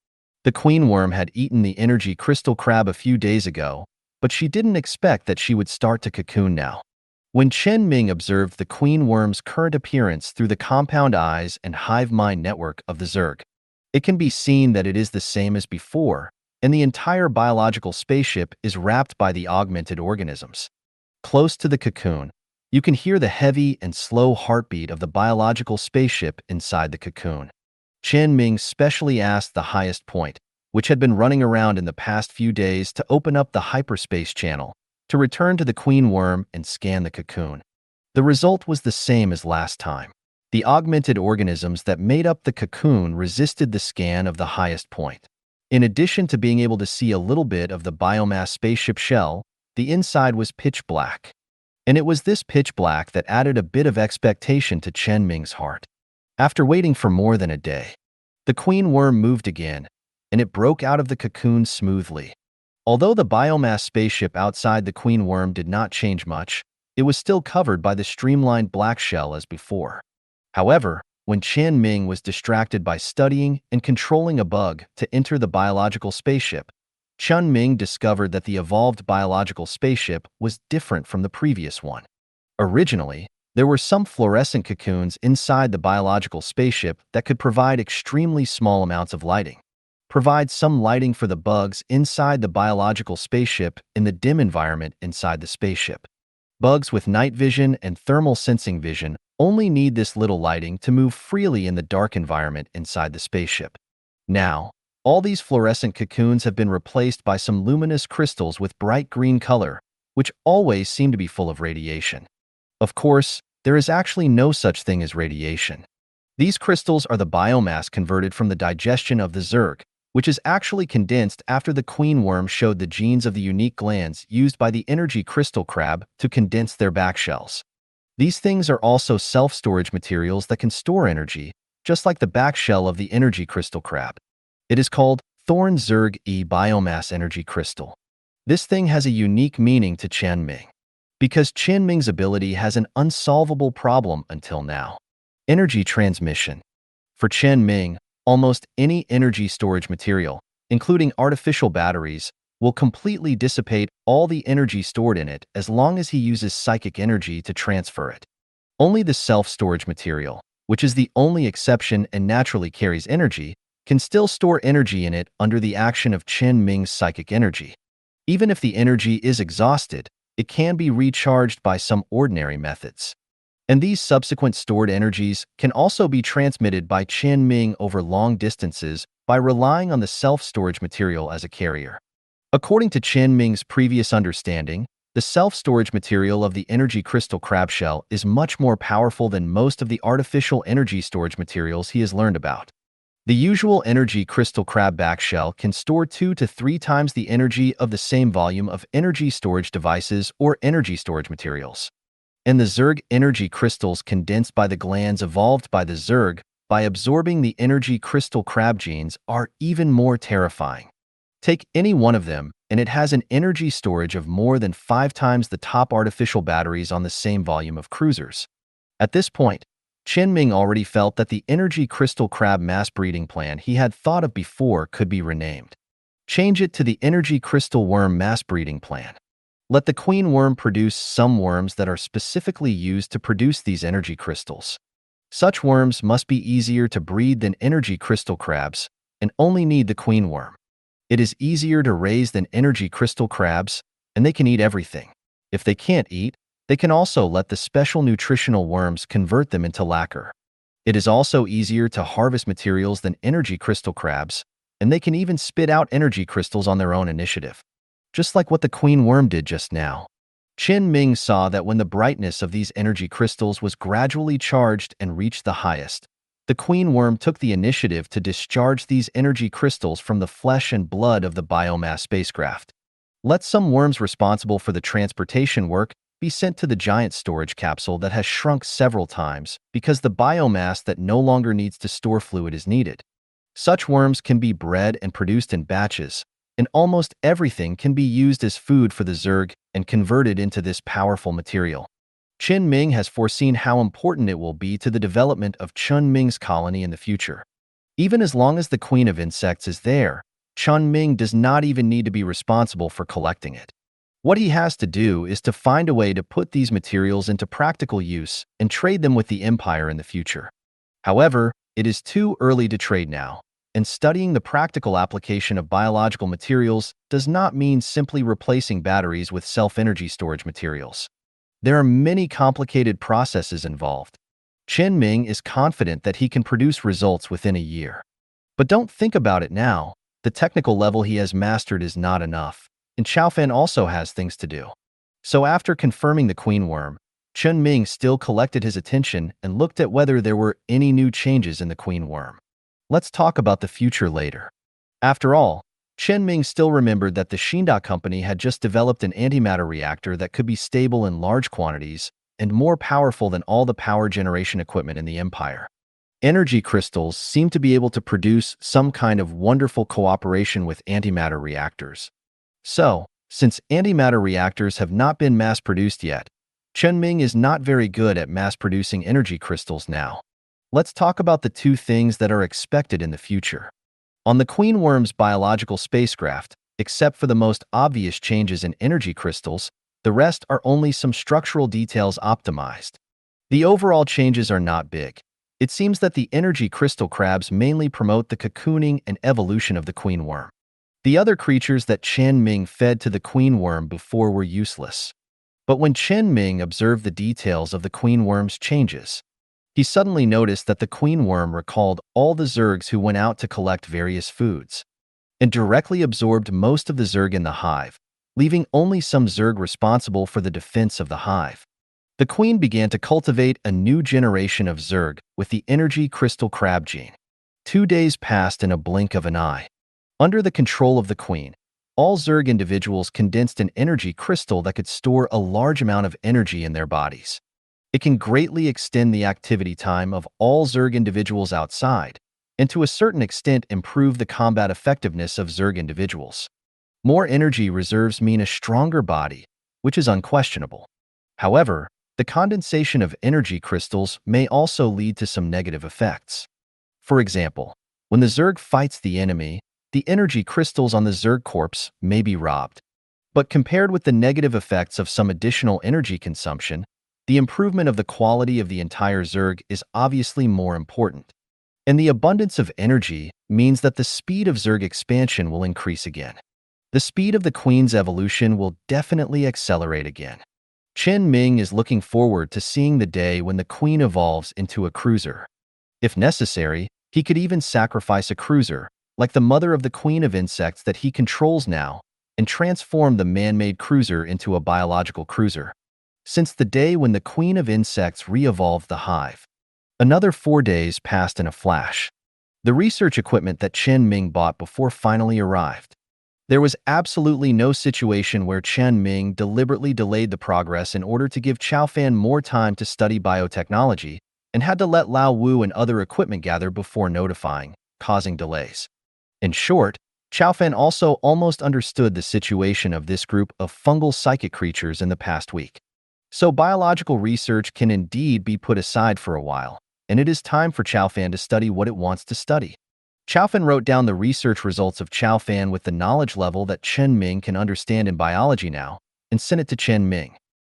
The Queen Worm had eaten the energy crystal crab a few days ago, but she didn't expect that she would start to cocoon now. When Chen Ming observed the Queen Worm's current appearance through the compound eyes and hive mind network of the Zerg, It can be seen that it is the same as before, and the entire biological spaceship is wrapped by the augmented organisms. Close to the cocoon, you can hear the heavy and slow heartbeat of the biological spaceship inside the cocoon. Chen Ming specially asked the highest point, which had been running around in the past few days, to open up the hyperspace channel, to return to the queen worm and scan the cocoon. The result was the same as last time. The augmented organisms that made up the cocoon resisted the scan of the highest point. In addition to being able to see a little bit of the biomass spaceship shell, the inside was pitch black. And it was this pitch black that added a bit of expectation to Chen Ming's heart. After waiting for more than a day, the queen worm moved again, and it broke out of the cocoon smoothly. Although the biomass spaceship outside the queen worm did not change much, it was still covered by the streamlined black shell as before. However, when Chen Ming was distracted by studying and controlling a bug to enter the biological spaceship, Chen Ming discovered that the evolved biological spaceship was different from the previous one. Originally, there were some fluorescent cocoons inside the biological spaceship that could provide extremely small amounts of lighting. Provide some lighting for the bugs inside the biological spaceship in the dim environment inside the spaceship. Bugs with night vision and thermal sensing vision only need this little lighting to move freely in the dark environment inside the spaceship. Now, all these fluorescent cocoons have been replaced by some luminous crystals with bright green color, which always seem to be full of radiation. Of course, there is actually no such thing as radiation. These crystals are the biomass converted from the digestion of the zerg, which is actually condensed after the queen worm showed the genes of the unique glands used by the energy crystal crab to condense their back shells. These things are also self-storage materials that can store energy, just like the back shell of the energy crystal crab. It is called Thorn Zerg E Biomass Energy Crystal. This thing has a unique meaning to Chen Ming, because Chen Ming's ability has an unsolvable problem until now. Energy transmission. For Chen Ming, almost any energy storage material, including artificial batteries, will completely dissipate all the energy stored in it as long as he uses psychic energy to transfer it. Only the self-storage material, which is the only exception and naturally carries energy, can still store energy in it under the action of Chen Ming's psychic energy. Even if the energy is exhausted, it can be recharged by some ordinary methods. And these subsequent stored energies can also be transmitted by Chen Ming over long distances by relying on the self-storage material as a carrier. According to Chen Ming's previous understanding, the self-storage material of the energy crystal crab shell is much more powerful than most of the artificial energy storage materials he has learned about. The usual energy crystal crab back shell can store 2 to 3 times the energy of the same volume of energy storage devices or energy storage materials. And the Zerg energy crystals condensed by the glands evolved by the Zerg by absorbing the energy crystal crab genes are even more terrifying. Take any one of them, and it has an energy storage of more than 5 times the top artificial batteries on the same volume of cruisers. At this point, Chen Ming already felt that the energy crystal crab mass breeding plan he had thought of before could be renamed. Change it to the energy crystal worm mass breeding plan. Let the queen worm produce some worms that are specifically used to produce these energy crystals. Such worms must be easier to breed than energy crystal crabs and only need the queen worm. It is easier to raise than energy crystal crabs, and they can eat everything. If they can't eat, they can also let the special nutritional worms convert them into lacquer. It is also easier to harvest materials than energy crystal crabs, and they can even spit out energy crystals on their own initiative. Just like what the queen worm did just now. Chen Ming saw that when the brightness of these energy crystals was gradually charged and reached the highest, the queen worm took the initiative to discharge these energy crystals from the flesh and blood of the biomass spacecraft. Let some worms responsible for the transportation work be sent to the giant storage capsule that has shrunk several times because the biomass that no longer needs to store fluid is needed. Such worms can be bred and produced in batches, and almost everything can be used as food for the Zerg and converted into this powerful material. Chen Ming has foreseen how important it will be to the development of Chen Ming's colony in the future. Even as long as the Queen of Insects is there, Chen Ming does not even need to be responsible for collecting it. What he has to do is to find a way to put these materials into practical use and trade them with the Empire in the future. However, it is too early to trade now, and studying the practical application of biological materials does not mean simply replacing batteries with self-energy storage materials. There are many complicated processes involved. Chen Ming is confident that he can produce results within a year. But don't think about it now. The technical level he has mastered is not enough, and Xiaofan also has things to do. So after confirming the queen worm, Chen Ming still collected his attention and looked at whether there were any new changes in the queen worm. Let's talk about the future later. After all, Chen Ming still remembered that the Xinda company had just developed an antimatter reactor that could be stable in large quantities and more powerful than all the power generation equipment in the empire. Energy crystals seem to be able to produce some kind of wonderful cooperation with antimatter reactors. So, since antimatter reactors have not been mass-produced yet, Chen Ming is not very good at mass-producing energy crystals now. Let's talk about the two things that are expected in the future. On the Queen Worm's biological spacecraft, except for the most obvious changes in energy crystals, the rest are only some structural details optimized. The overall changes are not big. It seems that the energy crystal crabs mainly promote the cocooning and evolution of the queen worm. The other creatures that Chen Ming fed to the queen worm before were useless. But when Chen Ming observed the details of the queen worm's changes, he suddenly noticed that the queen worm recalled all the zergs who went out to collect various foods, and directly absorbed most of the zerg in the hive, leaving only some zerg responsible for the defense of the hive. The queen began to cultivate a new generation of zerg with the energy crystal crab gene. 2 days passed in a blink of an eye. Under the control of the queen, all zerg individuals condensed an energy crystal that could store a large amount of energy in their bodies. It can greatly extend the activity time of all zerg individuals outside, and to a certain extent improve the combat effectiveness of zerg individuals. More energy reserves mean a stronger body, which is unquestionable. However, the condensation of energy crystals may also lead to some negative effects. For example, when the zerg fights the enemy, the energy crystals on the zerg corpse may be robbed. But compared with the negative effects of some additional energy consumption, the improvement of the quality of the entire zerg is obviously more important. And the abundance of energy means that the speed of zerg expansion will increase again. The speed of the queen's evolution will definitely accelerate again. Chen Ming is looking forward to seeing the day when the queen evolves into a cruiser. If necessary, he could even sacrifice a cruiser, like the mother of the queen of insects that he controls now, and transform the man-made cruiser into a biological cruiser. Since the day when the queen of insects re-evolved the hive, another 4 days passed in a flash. The research equipment that Chen Ming bought before finally arrived. There was absolutely no situation where Chen Ming deliberately delayed the progress in order to give Xiaofan more time to study biotechnology and had to let Lao Wu and other equipment gather before notifying, causing delays. In short, Xiaofan also almost understood the situation of this group of fungal psychic creatures in the past week. So biological research can indeed be put aside for a while, and it is time for Xiaofan to study what it wants to study. Xiaofan wrote down the research results of Xiaofan with the knowledge level that Chen Ming can understand in biology now, and sent it to Chen Ming.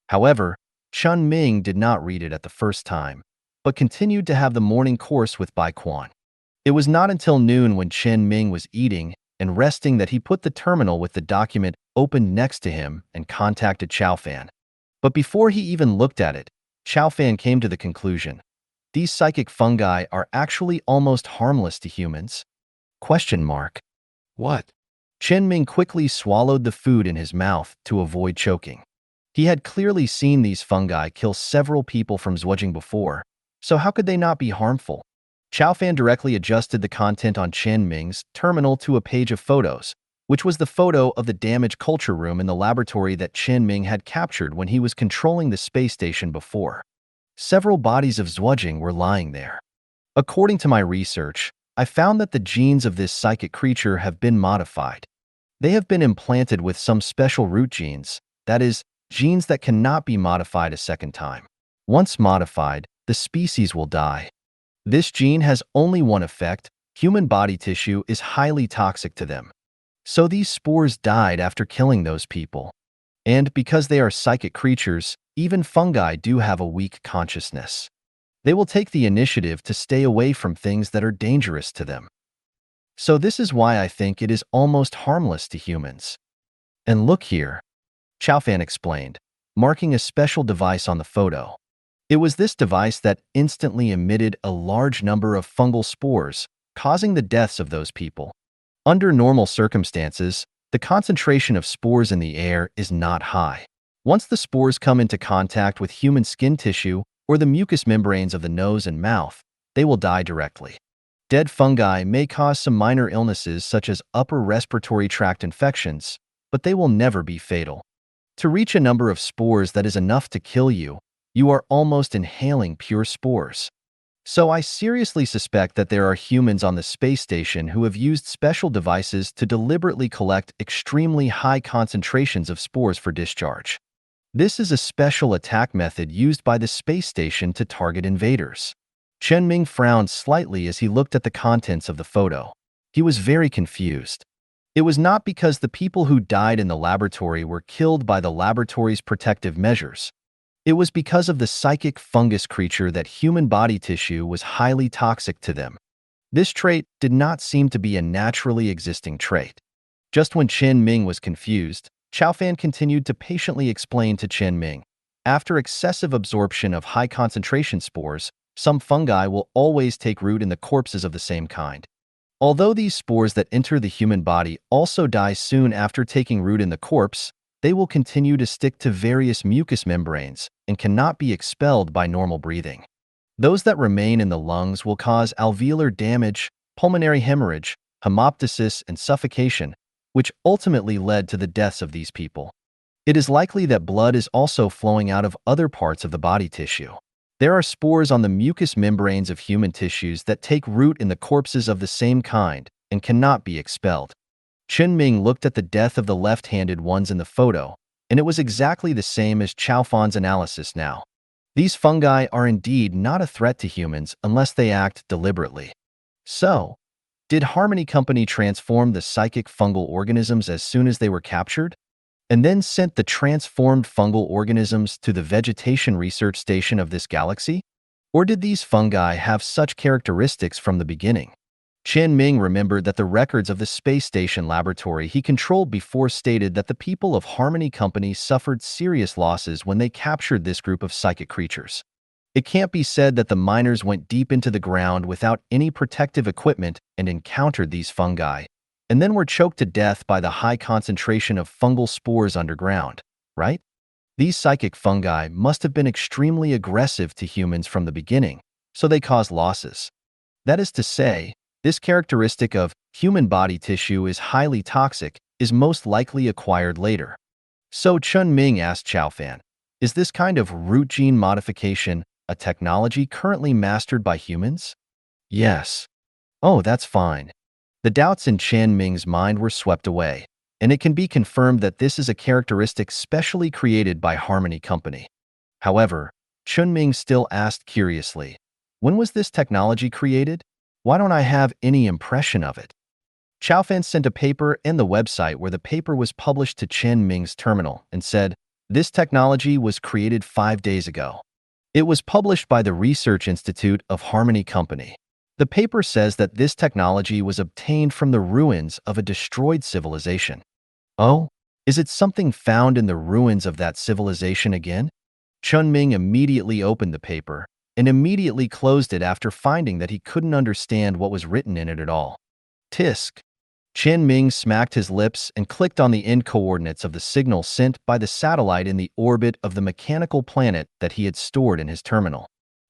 However, Chen Ming did not read it at the first time, but continued to have the morning course with Bai Quan. It was not until noon when Chen Ming was eating and resting that he put the terminal with the document opened next to him and contacted Xiaofan. But before he even looked at it, Xiaofan came to the conclusion, these psychic fungi are actually almost harmless to humans? What? Chen Ming quickly swallowed the food in his mouth to avoid choking. He had clearly seen these fungi kill several people from Zhujiang before, so how could they not be harmful? Xiaofan directly adjusted the content on Chen Ming's terminal to a page of photos, which was the photo of the damaged culture room in the laboratory that Chen Ming had captured when he was controlling the space station before. Several bodies of Zhujiang were lying there. According to my research, I found that the genes of this psychic creature have been modified. They have been implanted with some special root genes, that is, genes that cannot be modified a second time. Once modified, the species will die. This gene has only one effect: human body tissue is highly toxic to them. So these spores died after killing those people. And because they are psychic creatures, even fungi do have a weak consciousness. They will take the initiative to stay away from things that are dangerous to them. So this is why I think it is almost harmless to humans. And look here, Chaofan explained, marking a special device on the photo. It was this device that instantly emitted a large number of fungal spores, causing the deaths of those people. Under normal circumstances, the concentration of spores in the air is not high. Once the spores come into contact with human skin tissue or the mucous membranes of the nose and mouth, they will die directly. Dead fungi may cause some minor illnesses such as upper respiratory tract infections, but they will never be fatal. To reach a number of spores that is enough to kill you, you are almost inhaling pure spores. So I seriously suspect that there are humans on the space station who have used special devices to deliberately collect extremely high concentrations of spores for discharge. This is a special attack method used by the space station to target invaders. Chen Ming frowned slightly as he looked at the contents of the photo. He was very confused. It was not because the people who died in the laboratory were killed by the laboratory's protective measures. It was because of the psychic fungus creature that human body tissue was highly toxic to them. This trait did not seem to be a naturally existing trait. Just when Chen Ming was confused, Chaofan continued to patiently explain to Chen Ming. After excessive absorption of high-concentration spores, some fungi will always take root in the corpses of the same kind. Although these spores that enter the human body also die soon after taking root in the corpse, they will continue to stick to various mucous membranes and cannot be expelled by normal breathing. Those that remain in the lungs will cause alveolar damage, pulmonary hemorrhage, hemoptysis, and suffocation, which ultimately led to the deaths of these people. It is likely that blood is also flowing out of other parts of the body tissue. There are spores on the mucous membranes of human tissues that take root in the corpses of the same kind and cannot be expelled. Chen Ming looked at the death of the left-handed ones in the photo, and it was exactly the same as Chaofan's analysis now. These fungi are indeed not a threat to humans unless they act deliberately. So, did Harmony Company transform the psychic fungal organisms as soon as they were captured? And then sent the transformed fungal organisms to the vegetation research station of this galaxy? Or did these fungi have such characteristics from the beginning? Chen Ming remembered that the records of the space station laboratory he controlled before stated that the people of Harmony Company suffered serious losses when they captured this group of psychic creatures. It can't be said that the miners went deep into the ground without any protective equipment and encountered these fungi, and then were choked to death by the high concentration of fungal spores underground, right? These psychic fungi must have been extremely aggressive to humans from the beginning, so they caused losses. That is to say, this characteristic of human body tissue is highly toxic is most likely acquired later. So Chen Ming asked Chaofan, is this kind of root gene modification a technology currently mastered by humans? Yes. Oh, that's fine. The doubts in Chen Ming's mind were swept away, and it can be confirmed that this is a characteristic specially created by Harmony Company. However, Chen Ming still asked curiously, when was this technology created? Why don't I have any impression of it? Chaofan sent a paper and the website where the paper was published to Chen Ming's terminal and said, this technology was created 5 days ago. It was published by the Research Institute of Harmony Company. The paper says that this technology was obtained from the ruins of a destroyed civilization. Oh, is it something found in the ruins of that civilization again? Chen Ming immediately opened the paper and immediately closed it after finding that he couldn't understand what was written in it at all. Tisk. Chen Ming smacked his lips and clicked on the end coordinates of the signal sent by the satellite in the orbit of the mechanical planet that he had stored in his terminal.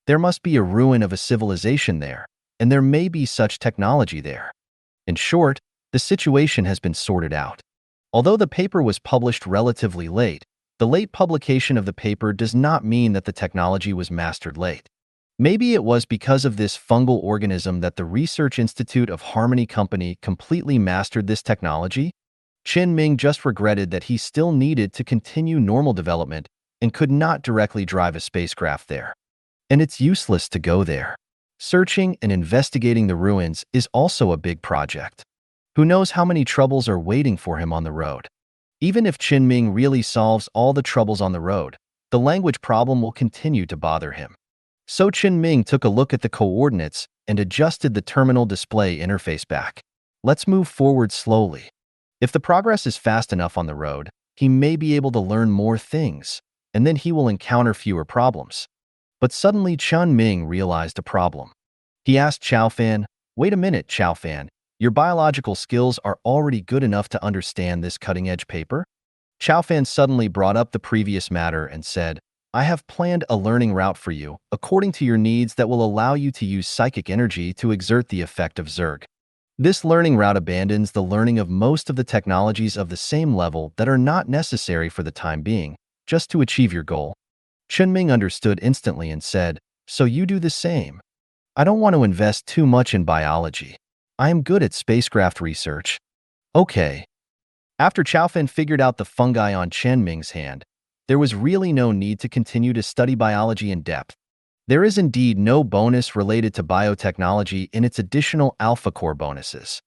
There must be a ruin of a civilization there, and there may be such technology there. In short, the situation has been sorted out. Although the paper was published relatively late, the late publication of the paper does not mean that the technology was mastered late. Maybe it was because of this fungal organism that the Research Institute of Harmony Company completely mastered this technology? Chen Ming just regretted that he still needed to continue normal development and could not directly drive a spacecraft there. And it's useless to go there. Searching and investigating the ruins is also a big project. Who knows how many troubles are waiting for him on the road? Even if Chen Ming really solves all the troubles on the road, the language problem will continue to bother him. So Chen Ming took a look at the coordinates and adjusted the terminal display interface back. Let's move forward slowly. If the progress is fast enough on the road, he may be able to learn more things, and then he will encounter fewer problems. But suddenly Chen Ming realized a problem. He asked Chao Fan, "Wait a minute, Chao Fan, your biological skills are already good enough to understand this cutting-edge paper?" Chao Fan suddenly brought up the previous matter and said, "I have planned a learning route for you, according to your needs that will allow you to use psychic energy to exert the effect of Zerg. This learning route abandons the learning of most of the technologies of the same level that are not necessary for the time being, just to achieve your goal." Chen Ming understood instantly and said, "So you do the same. I don't want to invest too much in biology. I am good at spacecraft research." Okay. After Chao Fan figured out the fungi on Chen Ming's hand, there was really no need to continue to study biology in depth. There is indeed no bonus related to biotechnology in its additional alpha core bonuses.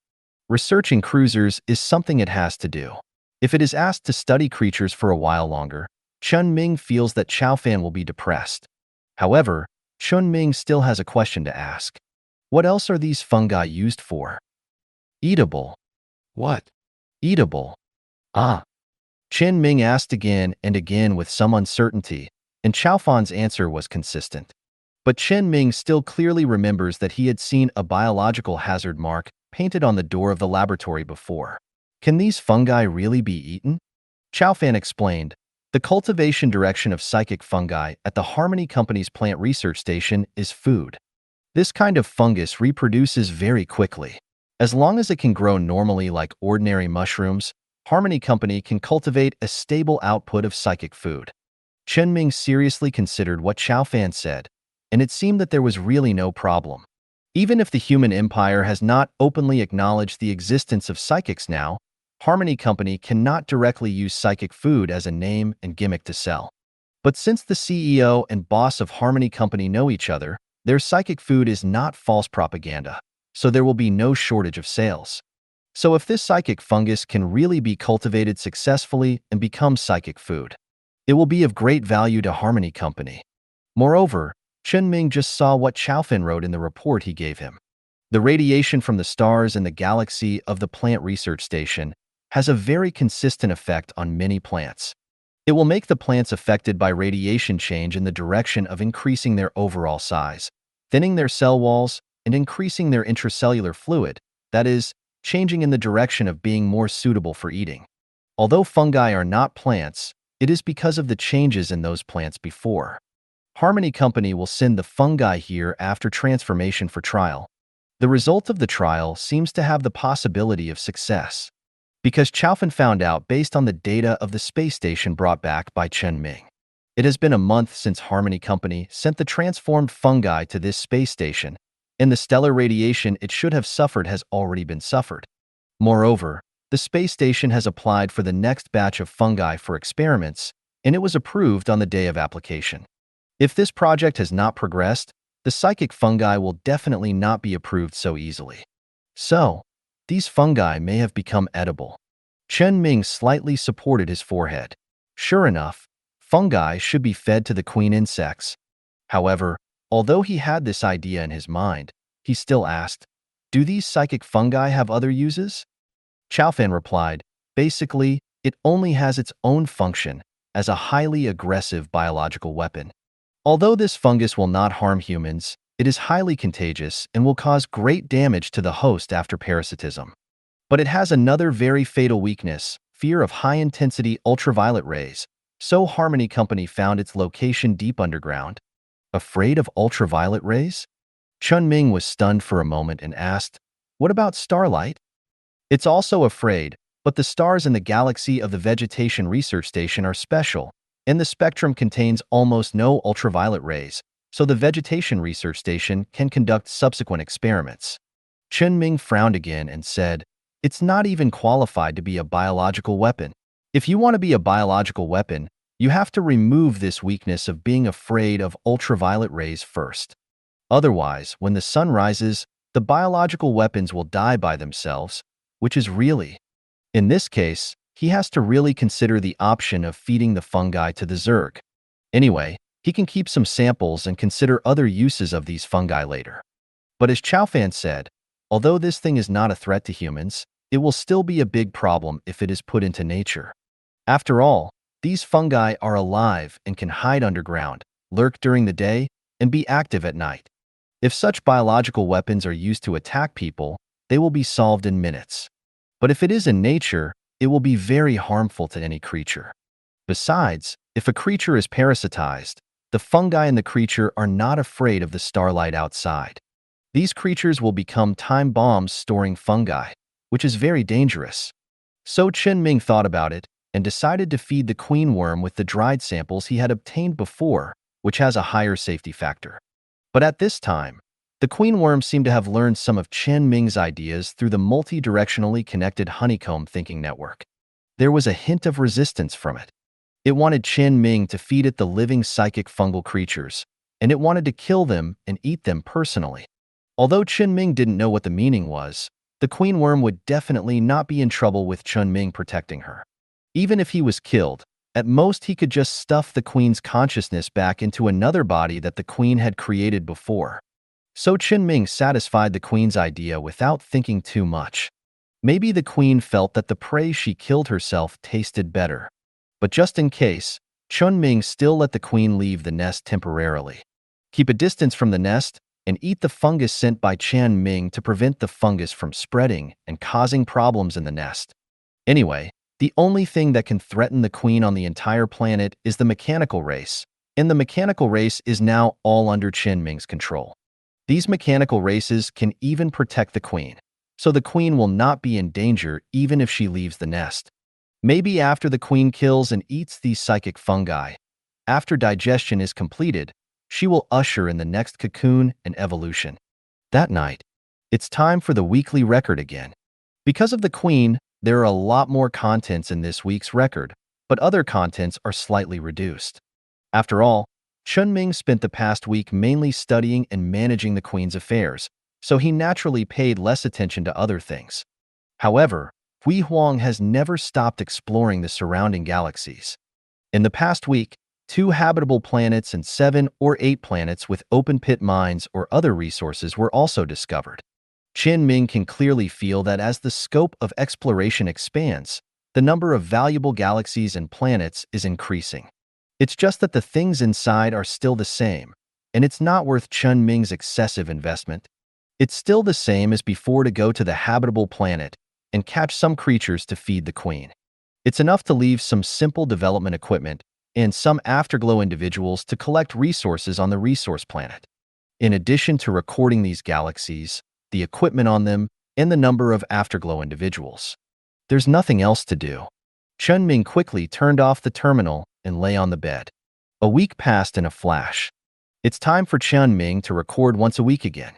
Researching cruisers is something it has to do. If it is asked to study creatures for a while longer, Chen Ming feels that Chao Fan will be depressed. However, Chen Ming still has a question to ask. What else are these fungi used for? Eatable. What? Eatable. Ah. Chen Ming asked again and again with some uncertainty, and Chao Fan's answer was consistent. But Chen Ming still clearly remembers that he had seen a biological hazard mark painted on the door of the laboratory before. Can these fungi really be eaten? Chao Fan explained, "The cultivation direction of psychic fungi at the Harmony Company's plant research station is food. This kind of fungus reproduces very quickly. As long as it can grow normally like ordinary mushrooms, Harmony Company can cultivate a stable output of psychic food." Chen Ming seriously considered what Chao Fan said, and it seemed that there was really no problem. Even if the human empire has not openly acknowledged the existence of psychics now, Harmony Company cannot directly use psychic food as a name and gimmick to sell. But since the CEO and boss of Harmony Company know each other, their psychic food is not false propaganda, so there will be no shortage of sales. So if this psychic fungus can really be cultivated successfully and become psychic food, it will be of great value to Harmony Company. Moreover, Chen Ming just saw what Chao Fan wrote in the report he gave him. The radiation from the stars in the galaxy of the plant research station has a very consistent effect on many plants. It will make the plants affected by radiation change in the direction of increasing their overall size, thinning their cell walls, and increasing their intracellular fluid, that is, changing in the direction of being more suitable for eating. Although fungi are not plants, it is because of the changes in those plants before. Harmony Company will send the fungi here after transformation for trial. The result of the trial seems to have the possibility of success, because Chao Fan found out based on the data of the space station brought back by Chen Ming. It has been a month since Harmony Company sent the transformed fungi to this space station, and the stellar radiation it should have suffered has already been suffered. Moreover, the space station has applied for the next batch of fungi for experiments, and it was approved on the day of application. If this project has not progressed, the psychic fungi will definitely not be approved so easily. So, these fungi may have become edible. Chen Ming slightly supported his forehead. Sure enough, fungi should be fed to the queen insects. However, although he had this idea in his mind, he still asked, "Do these psychic fungi have other uses?" Chao Fan replied, "Basically, it only has its own function as a highly aggressive biological weapon. Although this fungus will not harm humans, it is highly contagious and will cause great damage to the host after parasitism. But it has another very fatal weakness, fear of high-intensity ultraviolet rays, so Harmony Company found its location deep underground." Afraid of ultraviolet rays? Chen Ming was stunned for a moment and asked, "What about starlight?" "It's also afraid, but the stars in the galaxy of the Vegetation Research Station are special, and the spectrum contains almost no ultraviolet rays, so the Vegetation Research Station can conduct subsequent experiments." Chen Ming frowned again and said, "It's not even qualified to be a biological weapon. If you want to be a biological weapon, you have to remove this weakness of being afraid of ultraviolet rays first. Otherwise, when the sun rises, the biological weapons will die by themselves, which is really. In this case, he has to really consider the option of feeding the fungi to the Zerg. Anyway, he can keep some samples and consider other uses of these fungi later." But as Chao Fan said, Although this thing is not a threat to humans, it will still be a big problem if it is put into nature. After all, these fungi are alive and can hide underground, lurk during the day, and be active at night. If such biological weapons are used to attack people, they will be solved in minutes. But if it is in nature, it will be very harmful to any creature. Besides, if a creature is parasitized, the fungi in the creature are not afraid of the starlight outside. These creatures will become time bombs storing fungi, which is very dangerous. So Chen Ming thought about it and decided to feed the queen worm with the dried samples he had obtained before, which has a higher safety factor. But at this time, the queen worm seemed to have learned some of Chen Ming's ideas through the multi-directionally connected honeycomb thinking network. There was a hint of resistance from it. It wanted Chen Ming to feed it the living psychic fungal creatures, and it wanted to kill them and eat them personally. Although Chen Ming didn't know what the meaning was, the queen worm would definitely not be in trouble with Chen Ming protecting her. Even if he was killed, at most he could just stuff the queen's consciousness back into another body that the queen had created before. So Chen Ming satisfied the queen's idea without thinking too much. Maybe the queen felt that the prey she killed herself tasted better. But just in case, Chen Ming still let the queen leave the nest temporarily. Keep a distance from the nest and eat the fungus sent by Chen Ming to prevent the fungus from spreading and causing problems in the nest. Anyway, the only thing that can threaten the queen on the entire planet is the mechanical race, and the mechanical race is now all under Chen Ming's control. These mechanical races can even protect the queen, so the queen will not be in danger even if she leaves the nest. Maybe after the queen kills and eats these psychic fungi, after digestion is completed, she will usher in the next cocoon and evolution. That night, it's time for the weekly record again. Because of the queen, there are a lot more contents in this week's record, but other contents are slightly reduced. After all, Chen Ming spent the past week mainly studying and managing the queen's affairs, so he naturally paid less attention to other things. However, Hui Huang has never stopped exploring the surrounding galaxies. In the past week, 2 habitable planets and 7 or 8 planets with open-pit mines or other resources were also discovered. Chen Ming can clearly feel that as the scope of exploration expands, the number of valuable galaxies and planets is increasing. It's just that the things inside are still the same, and it's not worth Chen Ming's excessive investment. It's still the same as before to go to the habitable planet and catch some creatures to feed the queen. It's enough to leave some simple development equipment and some afterglow individuals to collect resources on the resource planet. In addition to recording these galaxies, the equipment on them, and the number of afterglow individuals, there's nothing else to do. Chen Ming quickly turned off the terminal and lay on the bed. A week passed in a flash. It's time for Chen Ming to record once a week again.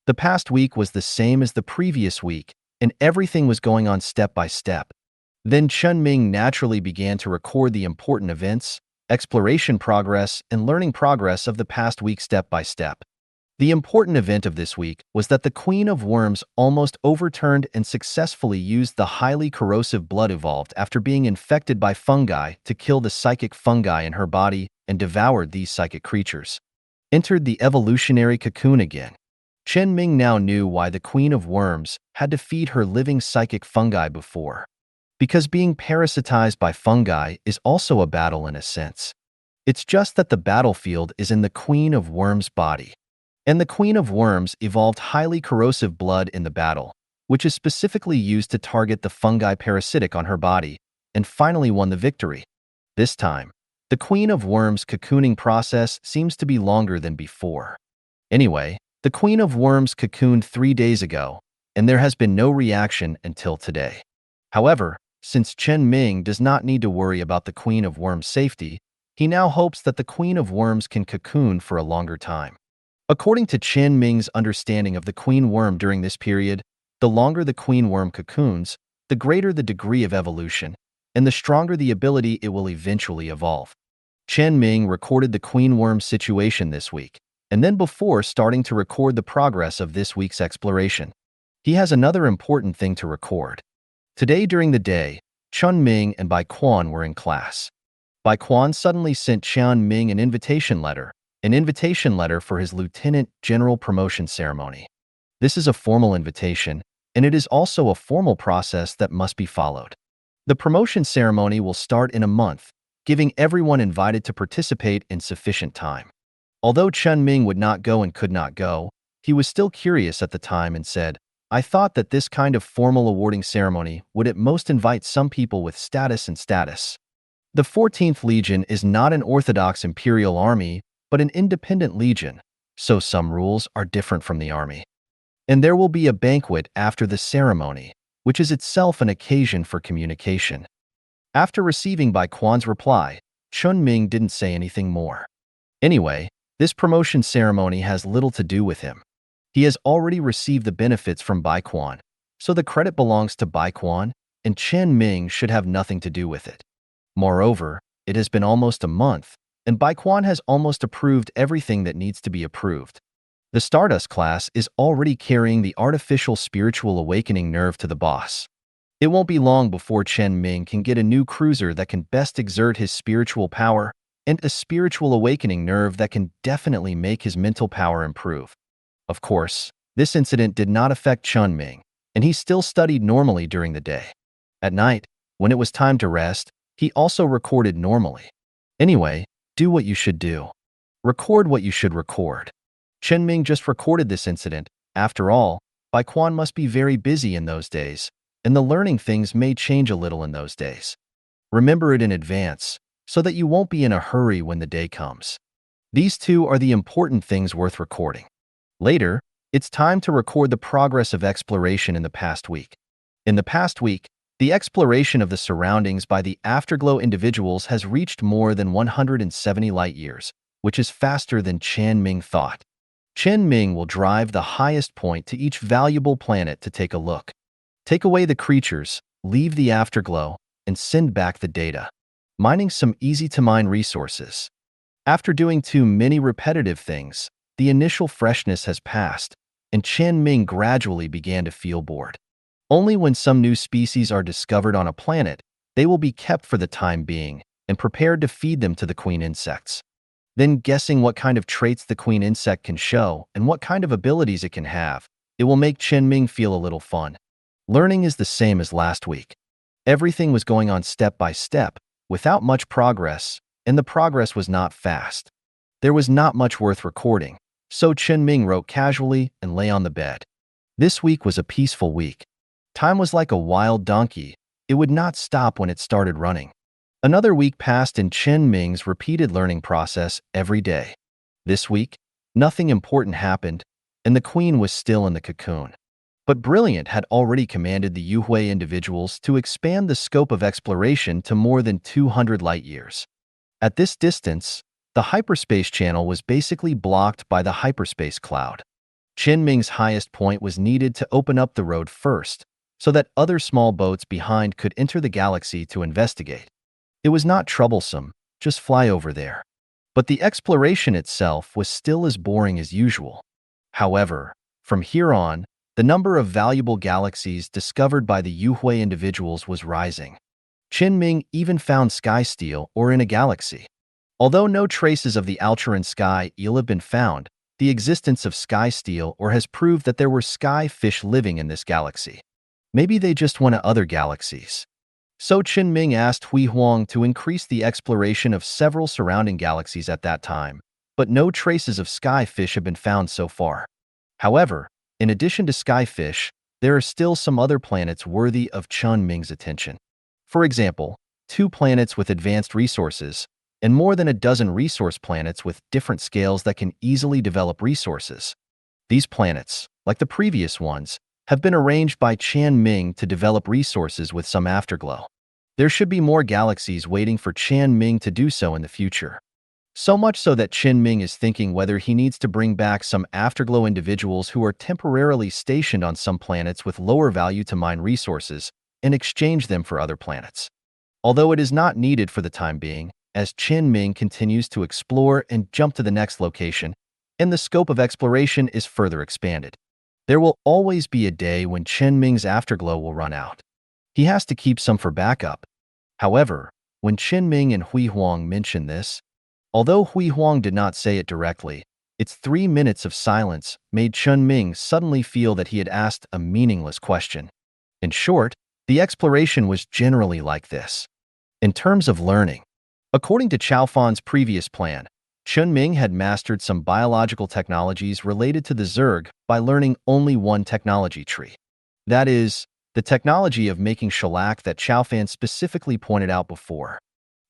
The past week was the same as the previous week, and everything was going on step by step. Then Chen Ming naturally began to record the important events, exploration progress, and learning progress of the past week step by step. The important event of this week was that the Queen of Worms almost overturned and successfully used the highly corrosive blood evolved after being infected by fungi to kill the psychic fungi in her body and devoured these psychic creatures. Entered the evolutionary cocoon again. Chen Ming now knew why the Queen of Worms had to feed her living psychic fungi before. Because being parasitized by fungi is also a battle in a sense. It's just that the battlefield is in the Queen of Worms' body. And the Queen of Worms evolved highly corrosive blood in the battle, which is specifically used to target the fungi parasitic on her body, and finally won the victory. This time, the Queen of Worms' cocooning process seems to be longer than before. Anyway, the Queen of Worms cocooned 3 days ago, and there has been no reaction until today. However, since Chen Ming does not need to worry about the Queen of Worms' safety, he now hopes that the Queen of Worms can cocoon for a longer time. According to Chen Ming's understanding of the queen worm during this period, the longer the queen worm cocoons, the greater the degree of evolution, and the stronger the ability it will eventually evolve. Chen Ming recorded the queen worm situation this week, and then before starting to record the progress of this week's exploration, he has another important thing to record. Today during the day, Chen Ming and Bai Quan were in class. Bai Quan suddenly sent Chen Ming an invitation letter for his lieutenant general promotion ceremony. This is a formal invitation, and it is also a formal process that must be followed. The promotion ceremony will start in a month, giving everyone invited to participate in sufficient time. Although Chen Ming would not go and could not go, he was still curious at the time and said, I thought that this kind of formal awarding ceremony would at most invite some people with status and status. The 14th Legion is not an orthodox imperial army, but an independent legion, so some rules are different from the army. And there will be a banquet after the ceremony, which is itself an occasion for communication. After receiving Bai Quan's reply, Chen Ming didn't say anything more. Anyway, this promotion ceremony has little to do with him. He has already received the benefits from Bai Quan, so the credit belongs to Bai Quan, and Chen Ming should have nothing to do with it. Moreover, it has been almost a month, and Bai Quan has almost approved everything that needs to be approved. The Stardust class is already carrying the artificial spiritual awakening nerve to the boss. It won't be long before Chen Ming can get a new cruiser that can best exert his spiritual power, and a spiritual awakening nerve that can definitely make his mental power improve. Of course, this incident did not affect Chen Ming, and he still studied normally during the day. At night, when it was time to rest, he also recorded normally. Anyway, do what you should do. Record what you should record. Chen Ming just recorded this incident. After all, Bai Quan must be very busy in those days, and the learning things may change a little in those days. Remember it in advance, so that you won't be in a hurry when the day comes. These two are the important things worth recording. Later, it's time to record the progress of exploration in the past week. In the past week, the exploration of the surroundings by the Afterglow individuals has reached more than 170 light-years, which is faster than Chen Ming thought. Chen Ming will drive the highest point to each valuable planet to take a look. Take away the creatures, leave the Afterglow, and send back the data. Mining some easy-to-mine resources. After doing too many repetitive things, the initial freshness has passed, and Chen Ming gradually began to feel bored. Only when some new species are discovered on a planet, they will be kept for the time being and prepared to feed them to the queen insects. Then guessing what kind of traits the queen insect can show and what kind of abilities it can have, it will make Chen Ming feel a little fun. Learning is the same as last week. Everything was going on step by step, without much progress, and the progress was not fast. There was not much worth recording, so Chen Ming wrote casually and lay on the bed. This week was a peaceful week. Time was like a wild donkey. It would not stop when it started running. Another week passed in Chen Ming's repeated learning process every day. This week, nothing important happened, and the queen was still in the cocoon. But Brilliant had already commanded the Yuhui individuals to expand the scope of exploration to more than 200 light-years. At this distance, the hyperspace channel was basically blocked by the hyperspace cloud. Chen Ming's highest point was needed to open up the road first, so that other small boats behind could enter the galaxy to investigate. It was not troublesome, just fly over there. But the exploration itself was still as boring as usual. However, from here on, the number of valuable galaxies discovered by the Yuhui individuals was rising. Chen Ming even found sky steel ore in a galaxy. Although no traces of the Alturan sky eel have been found, the existence of sky steel ore has proved that there were sky fish living in this galaxy. Maybe they just went to other galaxies. So Chen Ming asked Hui Huang to increase the exploration of several surrounding galaxies at that time, but no traces of sky fish have been found so far. However, in addition to sky fish, there are still some other planets worthy of Chen Ming's attention. For example, 2 planets with advanced resources, and more than a dozen resource planets with different scales that can easily develop resources. These planets, like the previous ones, have been arranged by Chen Ming to develop resources with some afterglow. There should be more galaxies waiting for Chen Ming to do so in the future. So much so that Chen Ming is thinking whether he needs to bring back some afterglow individuals who are temporarily stationed on some planets with lower value to mine resources and exchange them for other planets. Although it is not needed for the time being, as Chen Ming continues to explore and jump to the next location, and the scope of exploration is further expanded. There will always be a day when Chen Ming's afterglow will run out. He has to keep some for backup. However, when Chen Ming and Hui Huang mentioned this, although Hui Huang did not say it directly, Its 3 minutes of silence made Chen Ming suddenly feel that he had asked a meaningless question. In short, the exploration was generally like this. In terms of learning, according to Chao Fan's previous plan, Chen Ming had mastered some biological technologies related to the Zerg by learning only one technology tree. That is, the technology of making shellac that Chao Fan specifically pointed out before.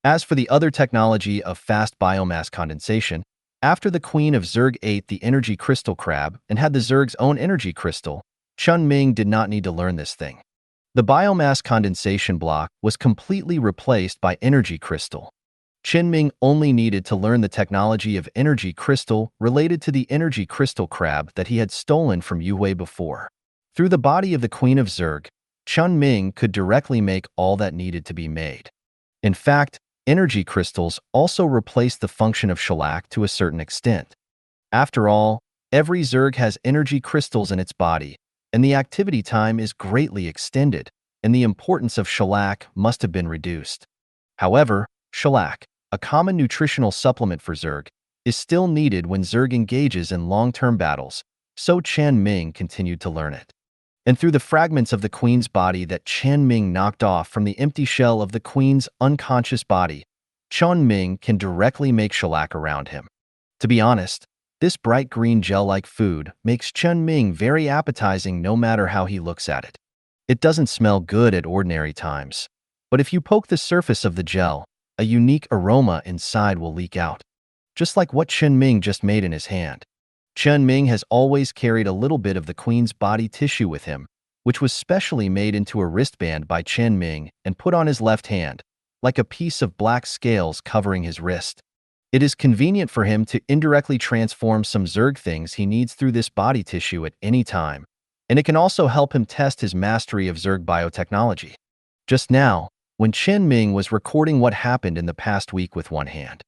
As for the other technology of fast biomass condensation, after the Queen of Zerg ate the energy crystal crab and had the Zerg's own energy crystal, Chen Ming did not need to learn this thing. The biomass condensation block was completely replaced by energy crystal. Chen Ming only needed to learn the technology of energy crystal related to the energy crystal crab that he had stolen from Yue before. Through the body of the Queen of Zerg, Chen Ming could directly make all that needed to be made. In fact, energy crystals also replaced the function of shellac to a certain extent. After all, every Zerg has energy crystals in its body, and the activity time is greatly extended, and the importance of shellac must have been reduced. However, shellac, a common nutritional supplement for Zerg, is still needed when Zerg engages in long-term battles, so Chen Ming continued to learn it. And through the fragments of the Queen's body that Chen Ming knocked off from the empty shell of the Queen's unconscious body, Chen Ming can directly make shellac around him. To be honest, this bright green gel-like food makes Chen Ming very appetizing no matter how he looks at it. It doesn't smell good at ordinary times, but if you poke the surface of the gel, a unique aroma inside will leak out, just like what Chen Ming just made in his hand. Chen Ming has always carried a little bit of the Queen's body tissue with him, which was specially made into a wristband by Chen Ming and put on his left hand, like a piece of black scales covering his wrist. It is convenient for him to indirectly transform some Zerg things he needs through this body tissue at any time, and it can also help him test his mastery of Zerg biotechnology. Just now, when Chen Ming was recording what happened in the past week with one hand,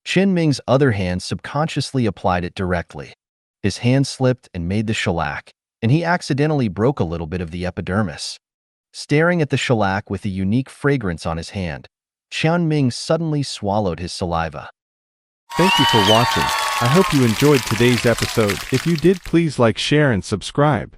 Chen Ming's other hand subconsciously applied it directly. His hand slipped and made the shellac, and he accidentally broke a little bit of the epidermis. Staring at the shellac with a unique fragrance on his hand, Chen Ming suddenly swallowed his saliva. Thank you for watching. I hope you enjoyed today's episode. If you did, please like, share, and subscribe.